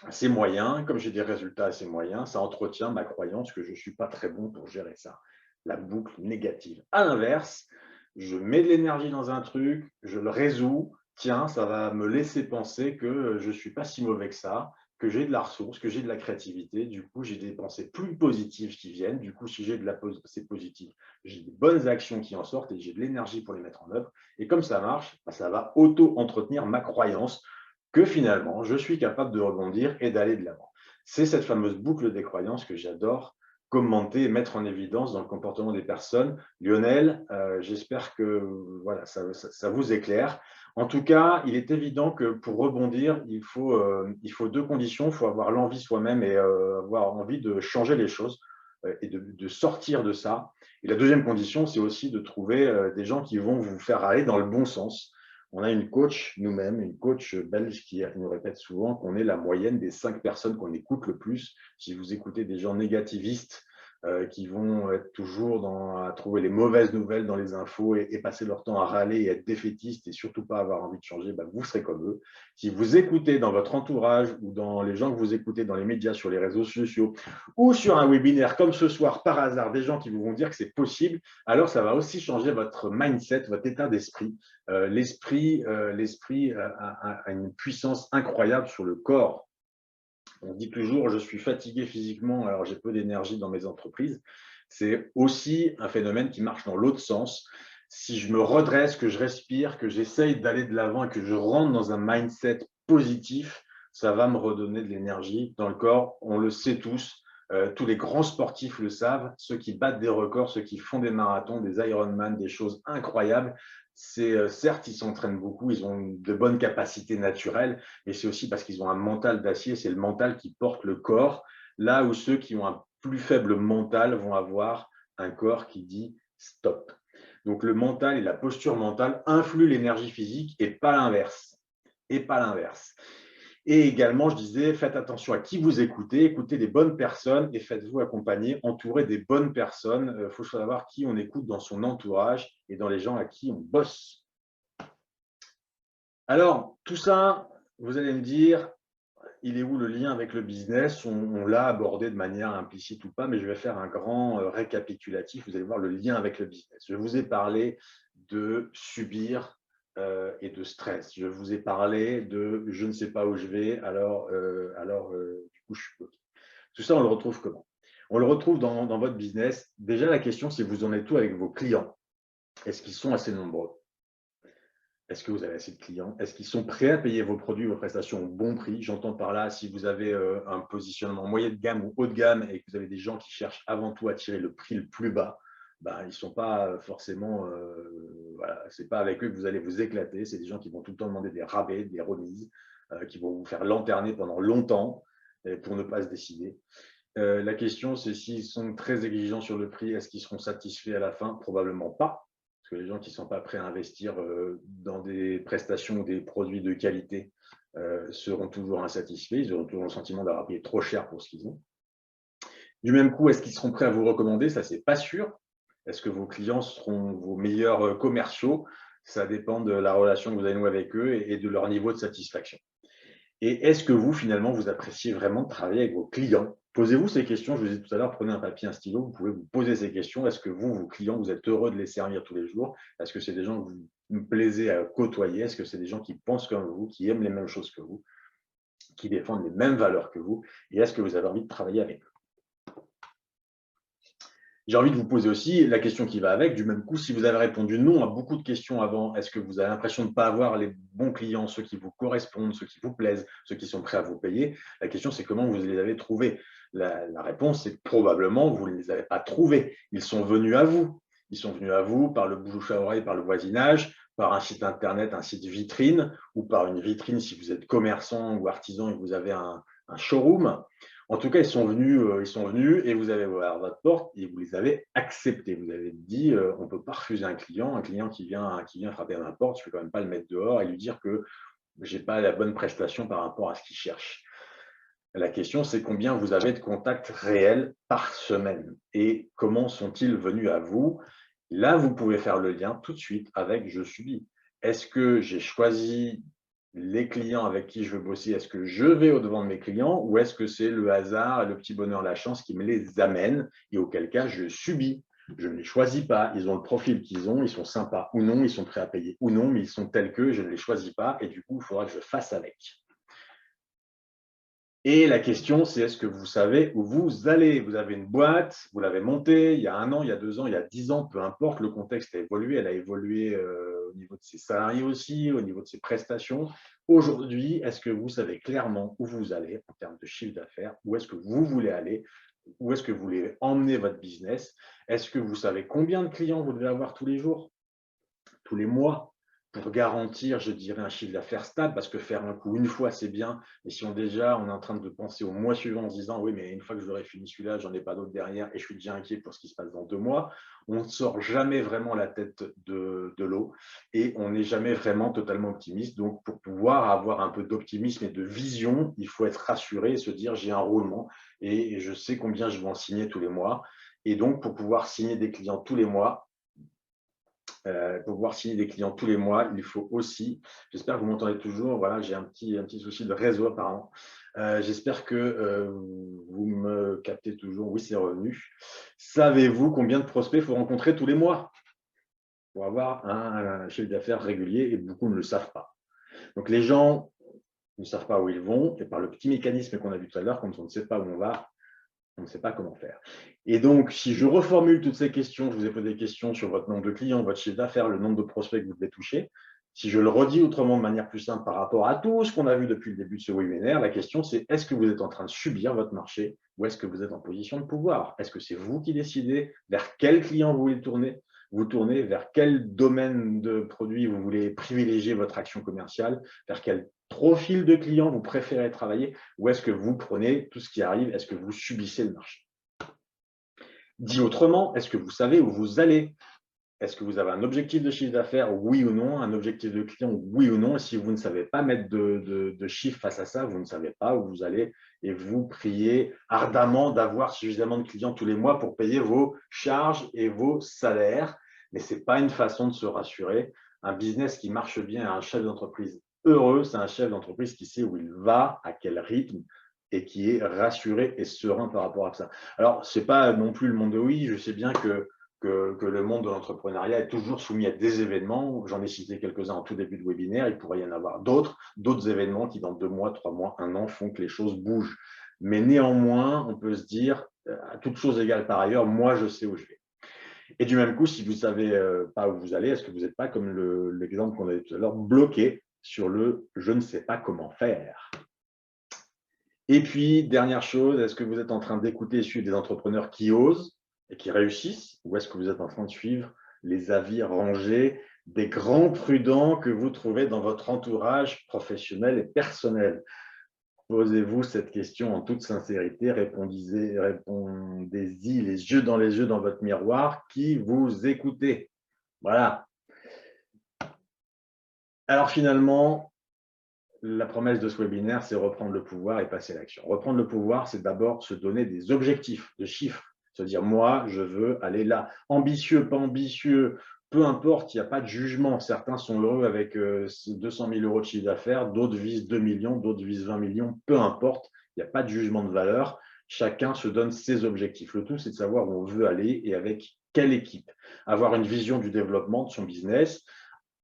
S1: assez moyens. Comme j'ai des résultats assez moyens, ça entretient ma croyance que je ne suis pas très bon pour gérer ça. La boucle négative. À l'inverse, je mets de l'énergie dans un truc, je le résous, tiens, ça va me laisser penser que je ne suis pas si mauvais que ça, que j'ai de la ressource, que j'ai de la créativité. Du coup, j'ai des pensées plus positives qui viennent. Du coup, si j'ai de la pensée positive, j'ai des bonnes actions qui en sortent et j'ai de l'énergie pour les mettre en œuvre. Et comme ça marche, ça va auto-entretenir ma croyance que finalement, je suis capable de rebondir et d'aller de l'avant. C'est cette fameuse boucle des croyances que j'adore commenter et mettre en évidence dans le comportement des personnes. Lionel, j'espère que voilà, ça vous éclaire. En tout cas, il est évident que pour rebondir, il faut deux conditions. Il faut avoir l'envie soi-même et avoir envie de changer les choses et de sortir de ça. Et la deuxième condition, c'est aussi de trouver des gens qui vont vous faire aller dans le bon sens. On a une coach nous-mêmes, une coach belge qui nous répète souvent qu'on est la moyenne des 5 personnes qu'on écoute le plus. Si vous écoutez des gens négativistes, qui vont être toujours à trouver les mauvaises nouvelles dans les infos et passer leur temps à râler et être défaitistes et surtout pas avoir envie de changer, vous serez comme eux. Si vous écoutez dans votre entourage ou dans les gens que vous écoutez dans les médias, sur les réseaux sociaux ou sur un webinaire comme ce soir, par hasard, des gens qui vous vont dire que c'est possible, alors ça va aussi changer votre mindset, votre état d'esprit. L'esprit a une puissance incroyable sur le corps. On dit toujours, je suis fatigué physiquement, alors j'ai peu d'énergie dans mes entreprises. C'est aussi un phénomène qui marche dans l'autre sens. Si je me redresse, que je respire, que j'essaye d'aller de l'avant et que je rentre dans un mindset positif, ça va me redonner de l'énergie dans le corps. On le sait tous les grands sportifs le savent, ceux qui battent des records, ceux qui font des marathons, des Ironman, des choses incroyables. Certes, ils s'entraînent beaucoup, ils ont de bonnes capacités naturelles, mais c'est aussi parce qu'ils ont un mental d'acier, c'est le mental qui porte le corps, là où ceux qui ont un plus faible mental vont avoir un corps qui dit stop. Donc le mental et la posture mentale influent l'énergie physique et pas l'inverse. Et pas l'inverse. Et également, je disais, faites attention à qui vous écoutez, écoutez des bonnes personnes et faites-vous accompagner, entourez des bonnes personnes. Il faut savoir qui on écoute dans son entourage et dans les gens à qui on bosse. Alors, tout ça, vous allez me dire, il est où le lien avec le business? On l'a abordé de manière implicite ou pas, mais je vais faire un grand récapitulatif. Vous allez voir le lien avec le business. Je vous ai parlé de subir et de stress. Je vous ai parlé de je ne sais pas où je vais, alors du coup, je suis bloqué. Tout ça, on le retrouve comment? On le retrouve dans votre business. Déjà, la question, c'est vous en êtes où avec vos clients? Est-ce qu'ils sont assez nombreux? Est-ce que vous avez assez de clients? Est-ce qu'ils sont prêts à payer vos produits, vos prestations au bon prix? J'entends par là, si vous avez un positionnement moyen de gamme ou haut de gamme et que vous avez des gens qui cherchent avant tout à tirer le prix le plus bas, ils ne sont pas forcément, voilà, c'est pas avec eux que vous allez vous éclater. C'est des gens qui vont tout le temps demander des rabais, des remises, qui vont vous faire lanterner pendant longtemps pour ne pas se décider. La question, c'est s'ils sont très exigeants sur le prix, est-ce qu'ils seront satisfaits à la fin? Probablement pas. Parce que les gens qui ne sont pas prêts à investir dans des prestations ou des produits de qualité seront toujours insatisfaits. Ils auront toujours le sentiment d'avoir payé trop cher pour ce qu'ils ont. Du même coup, est-ce qu'ils seront prêts à vous recommander? Ça, c'est pas sûr. Est-ce que vos clients seront vos meilleurs commerciaux? Ça dépend de la relation que vous allez nouer avec eux et de leur niveau de satisfaction. Et est-ce que vous, finalement, vous appréciez vraiment de travailler avec vos clients? Posez-vous ces questions. Je vous ai dit tout à l'heure, prenez un papier, un stylo, vous pouvez vous poser ces questions. Est-ce que vous, vos clients, vous êtes heureux de les servir tous les jours? Est-ce que c'est des gens que vous me plaisez à côtoyer? Est-ce que c'est des gens qui pensent comme vous, qui aiment les mêmes choses que vous, qui défendent les mêmes valeurs que vous? Et est-ce que vous avez envie de travailler avec eux? J'ai envie de vous poser aussi la question qui va avec. Du même coup, si vous avez répondu non à beaucoup de questions avant, est-ce que vous avez l'impression de ne pas avoir les bons clients, ceux qui vous correspondent, ceux qui vous plaisent, ceux qui sont prêts à vous payer? La question, c'est comment vous les avez trouvés. La réponse, c'est probablement vous ne les avez pas trouvés. Ils sont venus à vous. Ils sont venus à vous par le bouche à oreille, par le voisinage, par un site internet, un site vitrine, ou par une vitrine si vous êtes commerçant ou artisan et que vous avez un showroom. En tout cas, ils sont venus et vous avez ouvert votre porte et vous les avez acceptés. Vous avez dit, on ne peut pas refuser un client qui vient frapper à ma porte, je ne peux quand même pas le mettre dehors et lui dire que je n'ai pas la bonne prestation par rapport à ce qu'il cherche. La question, c'est combien vous avez de contacts réels par semaine et comment sont-ils venus à vous? Là, vous pouvez faire le lien tout de suite avec je subis. Est-ce que j'ai choisi les clients avec qui je veux bosser? Est-ce que je vais au-devant de mes clients ou est-ce que c'est le hasard, le petit bonheur, la chance qui me les amène et auquel cas je subis? Je ne les choisis pas. Ils ont le profil qu'ils ont, ils sont sympas ou non, ils sont prêts à payer ou non, mais ils sont tels que je ne les choisis pas et du coup, il faudra que je fasse avec. Et la question, c'est est-ce que vous savez où vous allez? Vous avez une boîte, vous l'avez montée il y a 1 an, il y a 2 ans, il y a 10 ans, peu importe, le contexte a évolué, elle a évolué au niveau de ses salariés aussi, au niveau de ses prestations. Aujourd'hui, est-ce que vous savez clairement où vous allez en termes de chiffre d'affaires? Où est-ce que vous voulez aller? Où est-ce que vous voulez emmener votre business? Est-ce que vous savez combien de clients vous devez avoir tous les jours, tous les mois? Pour garantir, je dirais, un chiffre d'affaires stable, parce que faire un coup une fois, c'est bien. Mais si on on est en train de penser au mois suivant en se disant, oui, mais une fois que j'aurai fini celui-là, j'en ai pas d'autres derrière et je suis déjà inquiet pour ce qui se passe dans 2 mois, on ne sort jamais vraiment la tête de l'eau et on n'est jamais vraiment totalement optimiste. Donc, pour pouvoir avoir un peu d'optimisme et de vision, il faut être rassuré et se dire, j'ai un roulement et je sais combien je vais en signer tous les mois. Et donc, pour pouvoir signer des clients tous les mois, il faut aussi, j'espère que vous m'entendez toujours, voilà, j'ai un petit souci de réseau apparemment. J'espère que vous me captez toujours. Oui, c'est revenu. Savez-vous combien de prospects il faut rencontrer tous les mois pour avoir un chiffre d'affaires régulier? Et beaucoup ne le savent pas. Donc, les gens ne savent pas où ils vont, et par le petit mécanisme qu'on a vu tout à l'heure, quand on ne sait pas où on va, on ne sait pas comment faire. Et donc, si je reformule toutes ces questions, je vous ai posé des questions sur votre nombre de clients, votre chiffre d'affaires, le nombre de prospects que vous devez toucher. Si je le redis autrement de manière plus simple par rapport à tout ce qu'on a vu depuis le début de ce webinaire, la question c'est est-ce que vous êtes en train de subir votre marché ou est-ce que vous êtes en position de pouvoir? Est-ce que c'est vous qui décidez vers quel client vous voulez tourner? Vous tournez vers quel domaine de produit vous voulez privilégier votre action commerciale? Vers quel profil de client vous préférez travailler? Ou est-ce que vous prenez tout ce qui arrive? Est-ce que vous subissez le marché? Dit autrement, est-ce que vous savez où vous allez? Est-ce que vous avez un objectif de chiffre d'affaires, oui ou non? Un objectif de client, oui ou non? Et si vous ne savez pas mettre de chiffres face à ça, vous ne savez pas où vous allez et vous priez ardemment d'avoir suffisamment de clients tous les mois pour payer vos charges et vos salaires. Mais ce n'est pas une façon de se rassurer. Un business qui marche bien, un chef d'entreprise heureux, c'est un chef d'entreprise qui sait où il va, à quel rythme, et qui est rassuré et serein par rapport à ça. Alors, ce n'est pas non plus le monde de oui, je sais bien que le monde de l'entrepreneuriat est toujours soumis à des événements. J'en ai cité quelques-uns en tout début de webinaire. Il pourrait y en avoir d'autres événements qui, dans 2 mois, 3 mois, 1 an, font que les choses bougent. Mais néanmoins, on peut se dire, à toutes choses égales par ailleurs, moi, je sais où je vais. Et du même coup, si vous ne savez pas où vous allez, est-ce que vous n'êtes pas, comme l'exemple qu'on avait tout à l'heure, bloqué sur le « je ne sais pas comment faire ». Et puis, dernière chose, est-ce que vous êtes en train d'écouter et suivre des entrepreneurs qui osent et qui réussissent, ou est-ce que vous êtes en train de suivre les avis rangés des grands prudents que vous trouvez dans votre entourage professionnel et personnel? Posez-vous cette question en toute sincérité, répondez-y les yeux dans votre miroir, qui vous écoutez. Voilà. Alors finalement, la promesse de ce webinaire, c'est reprendre le pouvoir et passer à l'action. Reprendre le pouvoir, c'est d'abord se donner des objectifs, de chiffres. Se dire, moi, je veux aller là. Ambitieux, pas ambitieux, peu importe, il n'y a pas de jugement. Certains sont heureux avec 200 000 euros de chiffre d'affaires, d'autres visent 2 millions, d'autres visent 20 millions, peu importe. Il n'y a pas de jugement de valeur. Chacun se donne ses objectifs. Le tout, c'est de savoir où on veut aller et avec quelle équipe. Avoir une vision du développement de son business,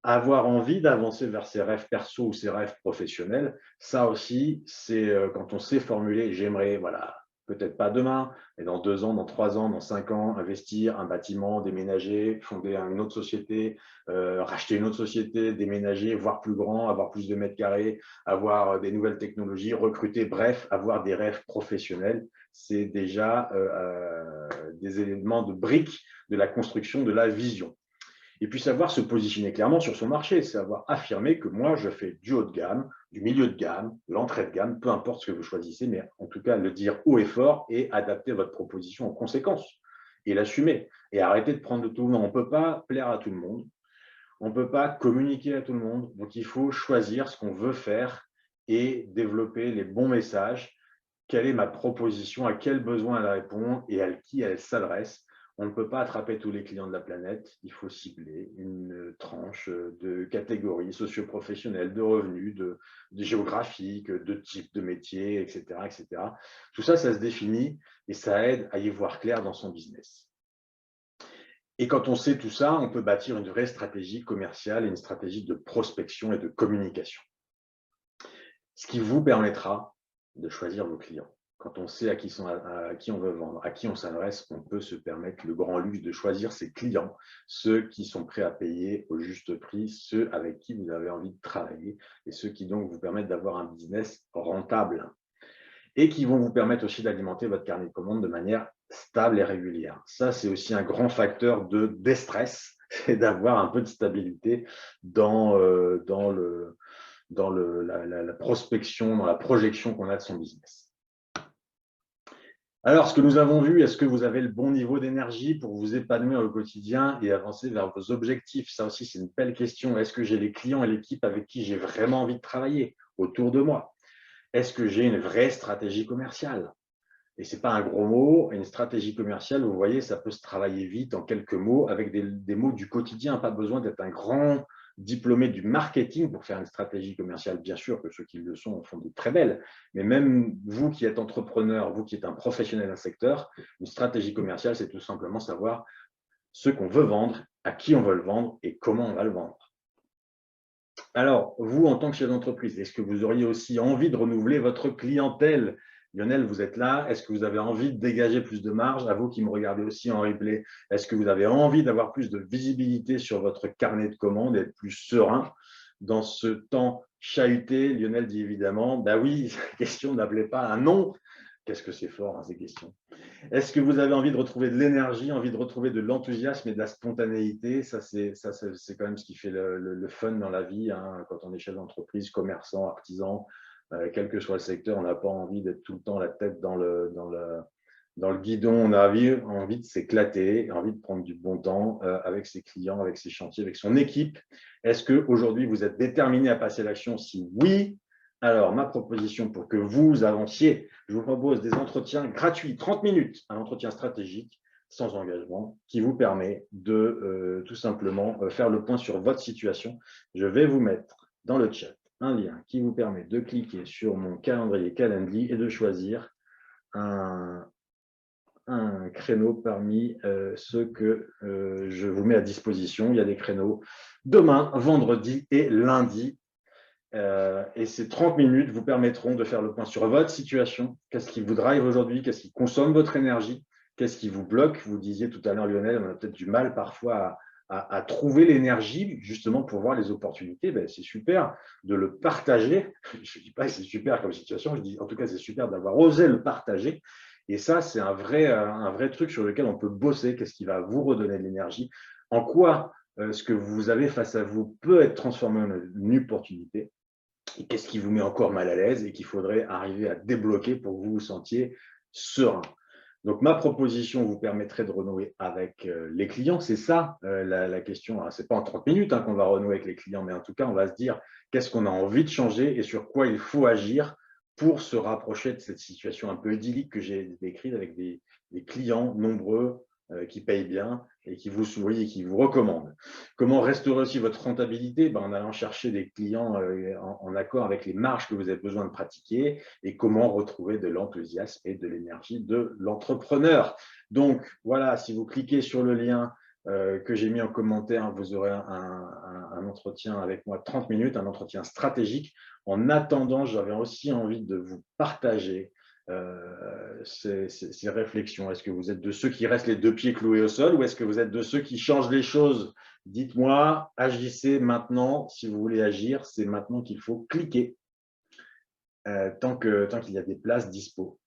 S1: avoir envie d'avancer vers ses rêves perso ou ses rêves professionnels, ça aussi, c'est quand on sait formuler, j'aimerais, voilà, peut-être pas demain, mais dans 2 ans, dans 3 ans, dans 5 ans, investir un bâtiment, déménager, fonder une autre société, racheter une autre société, déménager, voir plus grand, avoir plus de mètres carrés, avoir des nouvelles technologies, recruter, bref, avoir des rêves professionnels, c'est déjà des éléments de briques de la construction de la vision. Et puis savoir se positionner clairement sur son marché, savoir affirmer que moi, je fais du haut de gamme, du milieu de gamme, l'entrée de gamme, peu importe ce que vous choisissez, mais en tout cas, le dire haut et fort et adapter votre proposition en conséquence et l'assumer. Et arrêter de prendre de tout. Non, on ne peut pas plaire à tout le monde, on ne peut pas communiquer à tout le monde, donc il faut choisir ce qu'on veut faire et développer les bons messages. Quelle est ma proposition, à quel besoin elle répond et à qui elle s'adresse. On ne peut pas attraper tous les clients de la planète, il faut cibler une tranche de catégories socio-professionnelles, de revenus, de géographiques, de types de métiers, etc., etc. Tout ça, ça se définit et ça aide à y voir clair dans son business. Et quand on sait tout ça, on peut bâtir une vraie stratégie commerciale et une stratégie de prospection et de communication. Ce qui vous permettra de choisir vos clients. Quand on sait à qui on veut vendre, à qui on s'adresse, on peut se permettre le grand luxe de choisir ses clients, ceux qui sont prêts à payer au juste prix, ceux avec qui vous avez envie de travailler et ceux qui donc vous permettent d'avoir un business rentable et qui vont vous permettre aussi d'alimenter votre carnet de commandes de manière stable et régulière. Ça, c'est aussi un grand facteur de déstress, c'est d'avoir un peu de stabilité dans la prospection, dans la projection qu'on a de son business. Alors, ce que nous avons vu, est-ce que vous avez le bon niveau d'énergie pour vous épanouir au quotidien et avancer vers vos objectifs? Ça aussi, c'est une belle question. Est-ce que j'ai les clients et l'équipe avec qui j'ai vraiment envie de travailler autour de moi? Est-ce que j'ai une vraie stratégie commerciale? Et ce n'est pas un gros mot. Une stratégie commerciale, vous voyez, ça peut se travailler vite en quelques mots, avec des mots du quotidien. Pas besoin d'être un grand diplômé du marketing pour faire une stratégie commerciale. Bien sûr que ceux qui le sont en font de très belles. Mais même vous qui êtes entrepreneur, vous qui êtes un professionnel d'un secteur, une stratégie commerciale, c'est tout simplement savoir ce qu'on veut vendre, à qui on veut le vendre et comment on va le vendre. Alors, vous, en tant que chef d'entreprise, est-ce que vous auriez aussi envie de renouveler votre clientèle? Lionel, vous êtes là. Est-ce que vous avez envie de dégager plus de marge? À vous qui me regardez aussi en replay, est-ce que vous avez envie d'avoir plus de visibilité sur votre carnet de commandes, être plus serein dans ce temps chahuté? Lionel dit évidemment, bah oui, la question n'appelait pas un non. Qu'est-ce que c'est fort, hein, ces questions. Est-ce que vous avez envie de retrouver de l'énergie, envie de retrouver de l'enthousiasme et de la spontanéité? Ça, c'est quand même ce qui fait le fun dans la vie, hein, quand on est chef d'entreprise, commerçant, artisan, quel que soit le secteur, on n'a pas envie d'être tout le temps la tête dans le guidon. On a envie de s'éclater, envie de prendre du bon temps avec ses clients, avec ses chantiers, avec son équipe. Est-ce qu'aujourd'hui, vous êtes déterminé à passer à l'action? Si oui, alors, ma proposition pour que vous avanciez, je vous propose des entretiens gratuits, 30 minutes, un entretien stratégique sans engagement qui vous permet de tout simplement faire le point sur votre situation. Je vais vous mettre dans le chat un lien qui vous permet de cliquer sur mon calendrier Calendly et de choisir un créneau parmi ceux que je vous mets à disposition. Il y a des créneaux demain, vendredi et lundi. Et ces 30 minutes vous permettront de faire le point sur votre situation. Qu'est-ce qui vous drive aujourd'hui? Qu'est-ce qui consomme votre énergie? Qu'est-ce qui vous bloque? Vous disiez tout à l'heure, Lionel, on a peut-être du mal parfois à trouver l'énergie justement pour voir les opportunités. Ben, c'est super de le partager. Je ne dis pas que c'est super comme situation, je dis en tout cas c'est super d'avoir osé le partager. Et ça, c'est un vrai truc sur lequel on peut bosser. Qu'est-ce qui va vous redonner de l'énergie? En quoi ce que vous avez face à vous peut être transformé en une opportunité? Et qu'est-ce qui vous met encore mal à l'aise et qu'il faudrait arriver à débloquer pour que vous vous sentiez serein. Donc, ma proposition vous permettrait de renouer avec les clients. C'est ça la question. Ce n'est pas en 30 minutes qu'on va renouer avec les clients, mais en tout cas, on va se dire qu'est-ce qu'on a envie de changer et sur quoi il faut agir pour se rapprocher de cette situation un peu idyllique que j'ai décrite avec des clients nombreux qui payent bien et qui vous sourient et qui vous recommandent. Comment restaurer aussi votre rentabilité? En allant chercher des clients en accord avec les marges que vous avez besoin de pratiquer, et comment retrouver de l'enthousiasme et de l'énergie de l'entrepreneur. Donc voilà, si vous cliquez sur le lien que j'ai mis en commentaire, vous aurez un entretien avec moi de 30 minutes, un entretien stratégique. En attendant, j'avais aussi envie de vous partager ces réflexions. Est-ce que vous êtes de ceux qui restent les deux pieds cloués au sol, ou est-ce que vous êtes de ceux qui changent les choses? Dites-moi, agissez maintenant. Si vous voulez agir, c'est maintenant qu'il faut cliquer tant qu'il y a des places dispo.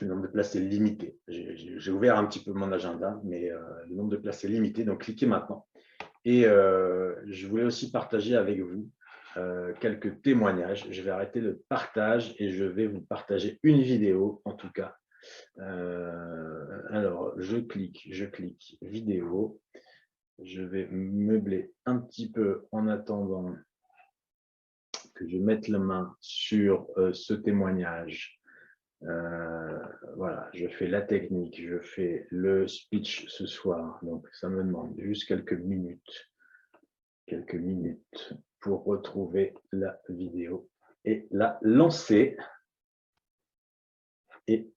S1: Le nombre de places est limité. J'ai ouvert un petit peu mon agenda, mais le nombre de places est limité, donc cliquez maintenant. Et je voulais aussi partager avec vous quelques témoignages. Je vais arrêter le partage et je vais vous partager une vidéo, en tout cas. Alors, je clique, vidéo. Je vais meubler un petit peu en attendant que je mette la main sur ce témoignage. Voilà, je fais la technique, je fais le speech ce soir, donc ça me demande juste quelques minutes pour retrouver la vidéo et la lancer. Et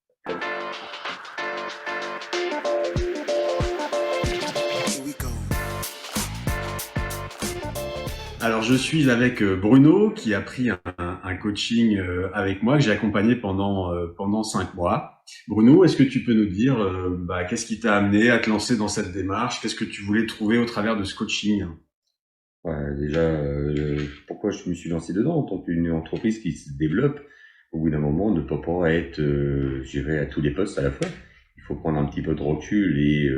S1: alors, je suis avec Bruno qui a pris un coaching avec moi que j'ai accompagné pendant 5 mois. Bruno, est-ce que tu peux nous dire qu'est-ce qui t'a amené à te lancer dans cette démarche? Qu'est-ce que tu voulais trouver au travers de ce coaching?
S2: Déjà, pourquoi je me suis lancé dedans en tant qu'une entreprise qui se développe? Au bout d'un moment, on ne peut pas être géré à tous les postes à la fois. Il faut prendre un petit peu de recul et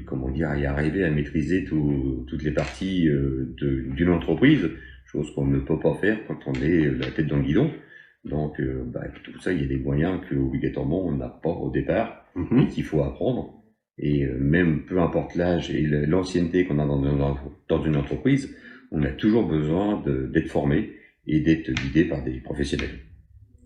S2: comment dire, y arriver à maîtriser toutes les parties d'une entreprise, chose qu'on ne peut pas faire quand on est la tête dans le guidon. Donc, tout ça, il y a des moyens qu'obligatoirement on n'a pas au départ et qu'il faut apprendre. Et même peu importe l'âge et l'ancienneté qu'on a dans une entreprise, on a toujours besoin d'être formé et d'être guidé par des professionnels.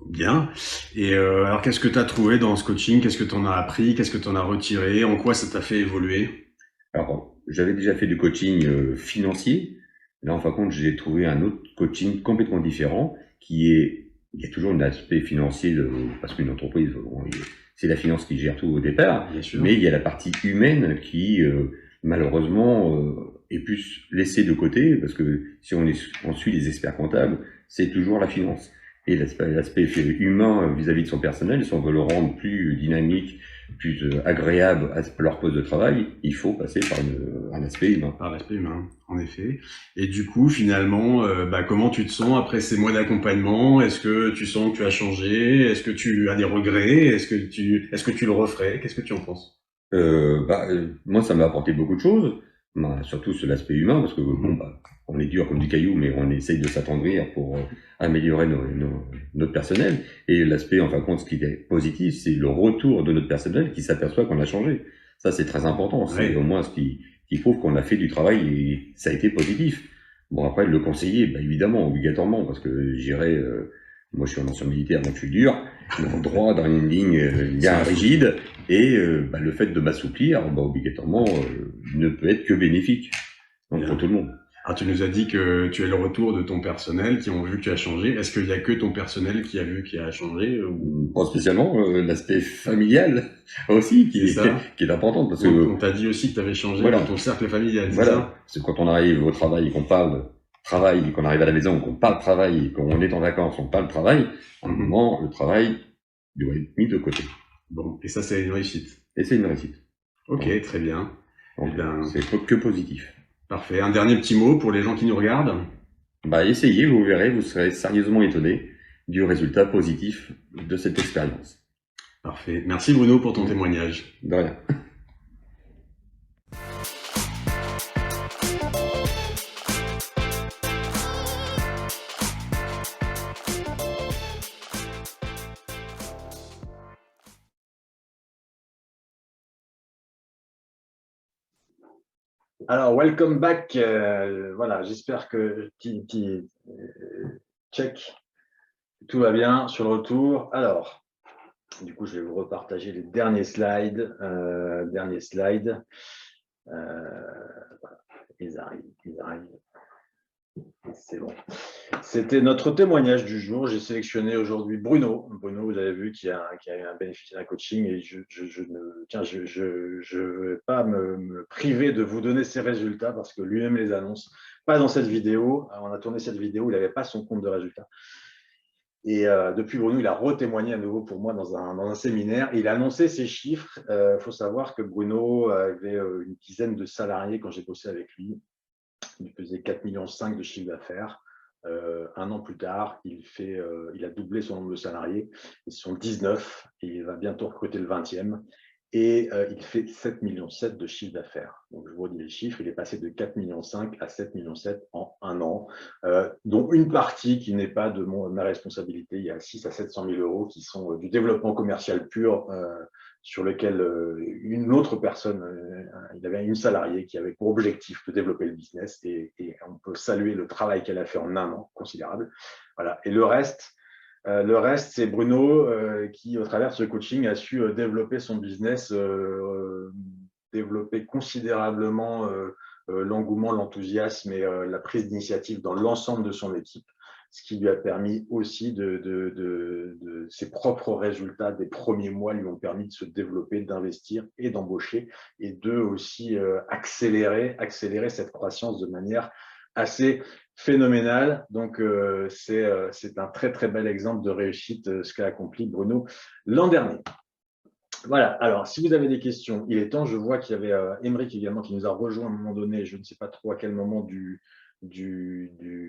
S3: Bien. Et alors, qu'est-ce que tu as trouvé dans ce coaching? Qu'est-ce que tu en as appris? Qu'est-ce que tu en as retiré? En quoi ça t'a fait évoluer?
S2: Alors, j'avais déjà fait du coaching financier. Là, en fin de compte, j'ai trouvé un autre coaching complètement différent il y a toujours un aspect financier parce qu'une entreprise, bon, c'est la finance qui gère tout au départ,
S3: Bien sûr.
S2: mais il y a la partie humaine qui, malheureusement, est plus laissée de côté parce que si on suit les experts comptables, c'est toujours la finance. Et l'aspect humain vis-à-vis de son personnel, si on veut le rendre plus dynamique, plus agréable à leur poste de travail, il faut passer par un aspect humain.
S3: Par l'aspect humain, en effet. Et du coup, finalement, comment tu te sens après ces mois d'accompagnement? Est-ce que tu sens que tu as changé? Est-ce que tu as des regrets? Est-ce que tu le referais? Qu'est-ce que tu en penses?
S2: Moi, ça m'a apporté beaucoup de choses, surtout sur l'aspect humain, parce que bon,
S3: Mhm.
S2: on est dur comme du caillou, mais on essaye de s'attendrir pour améliorer notre personnel. Et l'aspect, en fin de compte, ce qui est positif, c'est le retour de notre personnel qui s'aperçoit qu'on a changé. Ça, c'est très important. C'est au
S3: Ouais.
S2: moins qui prouve qu'on a fait du travail et ça a été positif. Bon, après, le conseiller, évidemment, obligatoirement, parce que j'irais, moi, je suis un ancien militaire, donc je suis dur, donc droit dans une ligne
S3: C'est
S2: bien
S3: la faut.
S2: rigide. Et le fait de m'assouplir, obligatoirement, ne peut être que bénéfique, donc pour
S3: Bien.
S2: tout le monde.
S3: Alors, tu nous as dit que tu as le retour de ton personnel qui ont vu que tu as changé. Est-ce qu'il y a que ton personnel qui a vu qu'il a changé ou
S2: Pas spécialement l'aspect familial aussi
S3: c'est ça?
S2: qui est important parce
S3: On
S2: que
S3: t'a dit aussi que tu avais changé dans
S2: voilà,
S3: ton cercle familial, c'est
S2: voilà,
S3: ça?
S2: c'est quand on arrive au travail et qu'on parle travail, et qu'on arrive à la maison, qu'on parle travail, et qu'on est en vacances, on parle travail, à un
S3: Mhm.
S2: moment, le travail doit être mis de côté.
S3: Bon, et ça, c'est une réussite.
S2: Et c'est une réussite.
S3: Ok,
S2: Donc,
S3: très bien. Eh bien,
S2: c'est que positif.
S3: parfait. Un dernier petit mot pour les gens qui nous regardent.
S2: Essayez, vous verrez, vous serez sérieusement étonné du résultat positif de cette expérience.
S3: Parfait. Merci Bruno pour ton
S2: Mm.
S3: témoignage.
S2: De rien.
S1: Alors, welcome back. Voilà, j'espère que check, tout va bien sur le retour. Alors, du coup, je vais vous repartager les derniers slides. Voilà, ils arrivent. C'est bon. C'était notre témoignage du jour. J'ai sélectionné aujourd'hui Bruno. Bruno, vous avez vu, qui a bénéficié d'un coaching et je vais pas me priver de vous donner ses résultats parce que lui-même les annonce. Pas dans cette vidéo. On a tourné cette vidéo, il n'avait pas son compte de résultats. Et depuis, Bruno, il a retémoigné à nouveau pour moi dans un séminaire. Il a annoncé ses chiffres. Il faut savoir que Bruno avait une dizaine de salariés quand j'ai bossé avec lui. Il faisait 4,5 millions de chiffre d'affaires. Un an plus tard, il a doublé son nombre de salariés. Ils sont 19 et il va bientôt recruter le 20e. Et il fait 7,7 millions de chiffre d'affaires. Donc, je vous redis les chiffres. Il est passé de 4,5 millions à 7,7 millions en un an, dont une partie qui n'est pas de ma responsabilité. Il y a 600 à 700 000 euros qui sont du développement commercial pur, sur lequel une autre personne, il avait une salariée qui avait pour objectif de développer le business et on peut saluer le travail qu'elle a fait en un an, considérable. Voilà. Et le reste, c'est Bruno qui, au travers de ce coaching, a su développer son business, développer considérablement l'engouement, l'enthousiasme et la prise d'initiative dans l'ensemble de son équipe, ce qui lui a permis aussi de ses propres résultats des premiers mois lui ont permis de se développer, d'investir et d'embaucher et de aussi accélérer cette croissance de manière assez phénoménale. Donc, c'est un très, très bel exemple de réussite, ce qu'a accompli Bruno l'an dernier. Voilà, alors si vous avez des questions, il est temps. Je vois qu'il y avait Émeric également qui nous a rejoint à un moment donné, je ne sais pas trop à quel moment du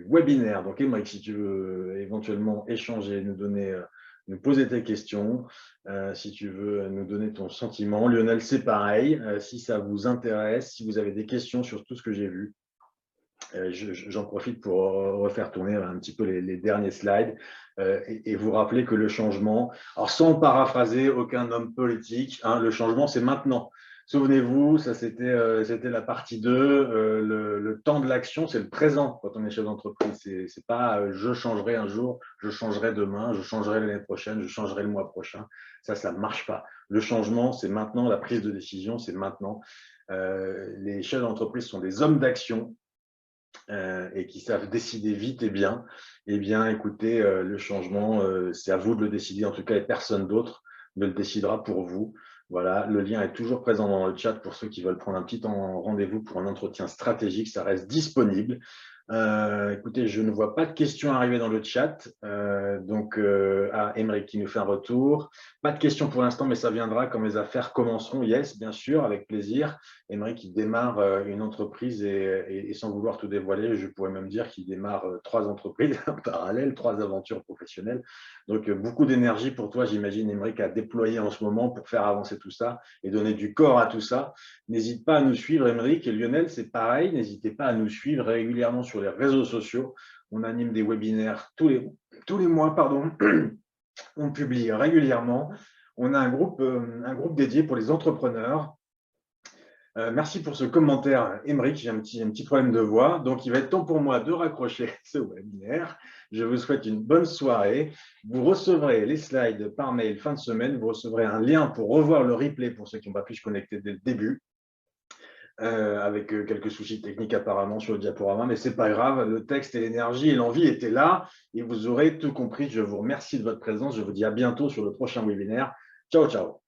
S1: webinaire. Donc Émeric, si tu veux éventuellement échanger, nous poser tes questions, si tu veux nous donner ton sentiment. Lionel, c'est pareil, si ça vous intéresse, si vous avez des questions sur tout ce que j'ai vu, j'en profite pour refaire tourner un petit peu les derniers slides et vous rappeler que le changement, alors sans paraphraser aucun homme politique, hein, le changement c'est maintenant. Souvenez-vous, ça c'était la partie 2. Le temps de l'action, c'est le présent quand on est chef d'entreprise. C'est pas je changerai un jour, je changerai demain, je changerai l'année prochaine, je changerai le mois prochain. Ça ne marche pas. Le changement, c'est maintenant. La prise de décision, c'est maintenant. Les chefs d'entreprise sont des hommes d'action et qui savent décider vite et bien. Eh bien, écoutez, le changement, c'est à vous de le décider, en tout cas, et personne d'autre ne le décidera pour vous. Voilà, le lien est toujours présent dans le chat pour ceux qui veulent prendre un petit rendez-vous pour un entretien stratégique, ça reste disponible. Écoutez, je ne vois pas de questions arriver dans le chat. Émeric qui nous fait un retour. Pas de questions pour l'instant, mais ça viendra quand mes affaires commenceront. Yes, bien sûr, avec plaisir. Émeric qui démarre une entreprise et sans vouloir tout dévoiler, je pourrais même dire qu'il démarre 3 entreprises en parallèle, 3 aventures professionnelles. Donc, beaucoup d'énergie pour toi, j'imagine, Émeric, à déployer en ce moment pour faire avancer tout ça et donner du corps à tout ça. N'hésite pas à nous suivre, Émeric, et Lionel, c'est pareil. N'hésitez pas à nous suivre régulièrement sur les réseaux sociaux. On anime des webinaires tous les mois, pardon. On publie régulièrement. On a un groupe dédié pour les entrepreneurs. Merci pour ce commentaire, Émeric. J'ai un petit problème de voix. Donc, il va être temps pour moi de raccrocher ce webinaire. Je vous souhaite une bonne soirée. Vous recevrez les slides par mail fin de semaine. Vous recevrez un lien pour revoir le replay pour ceux qui n'ont pas pu se connecter dès le début. Avec quelques soucis techniques apparemment sur le diaporama, mais ce n'est pas grave, le texte et l'énergie et l'envie étaient là et vous aurez tout compris. Je vous remercie de votre présence, je vous dis à bientôt sur le prochain webinaire. Ciao, ciao.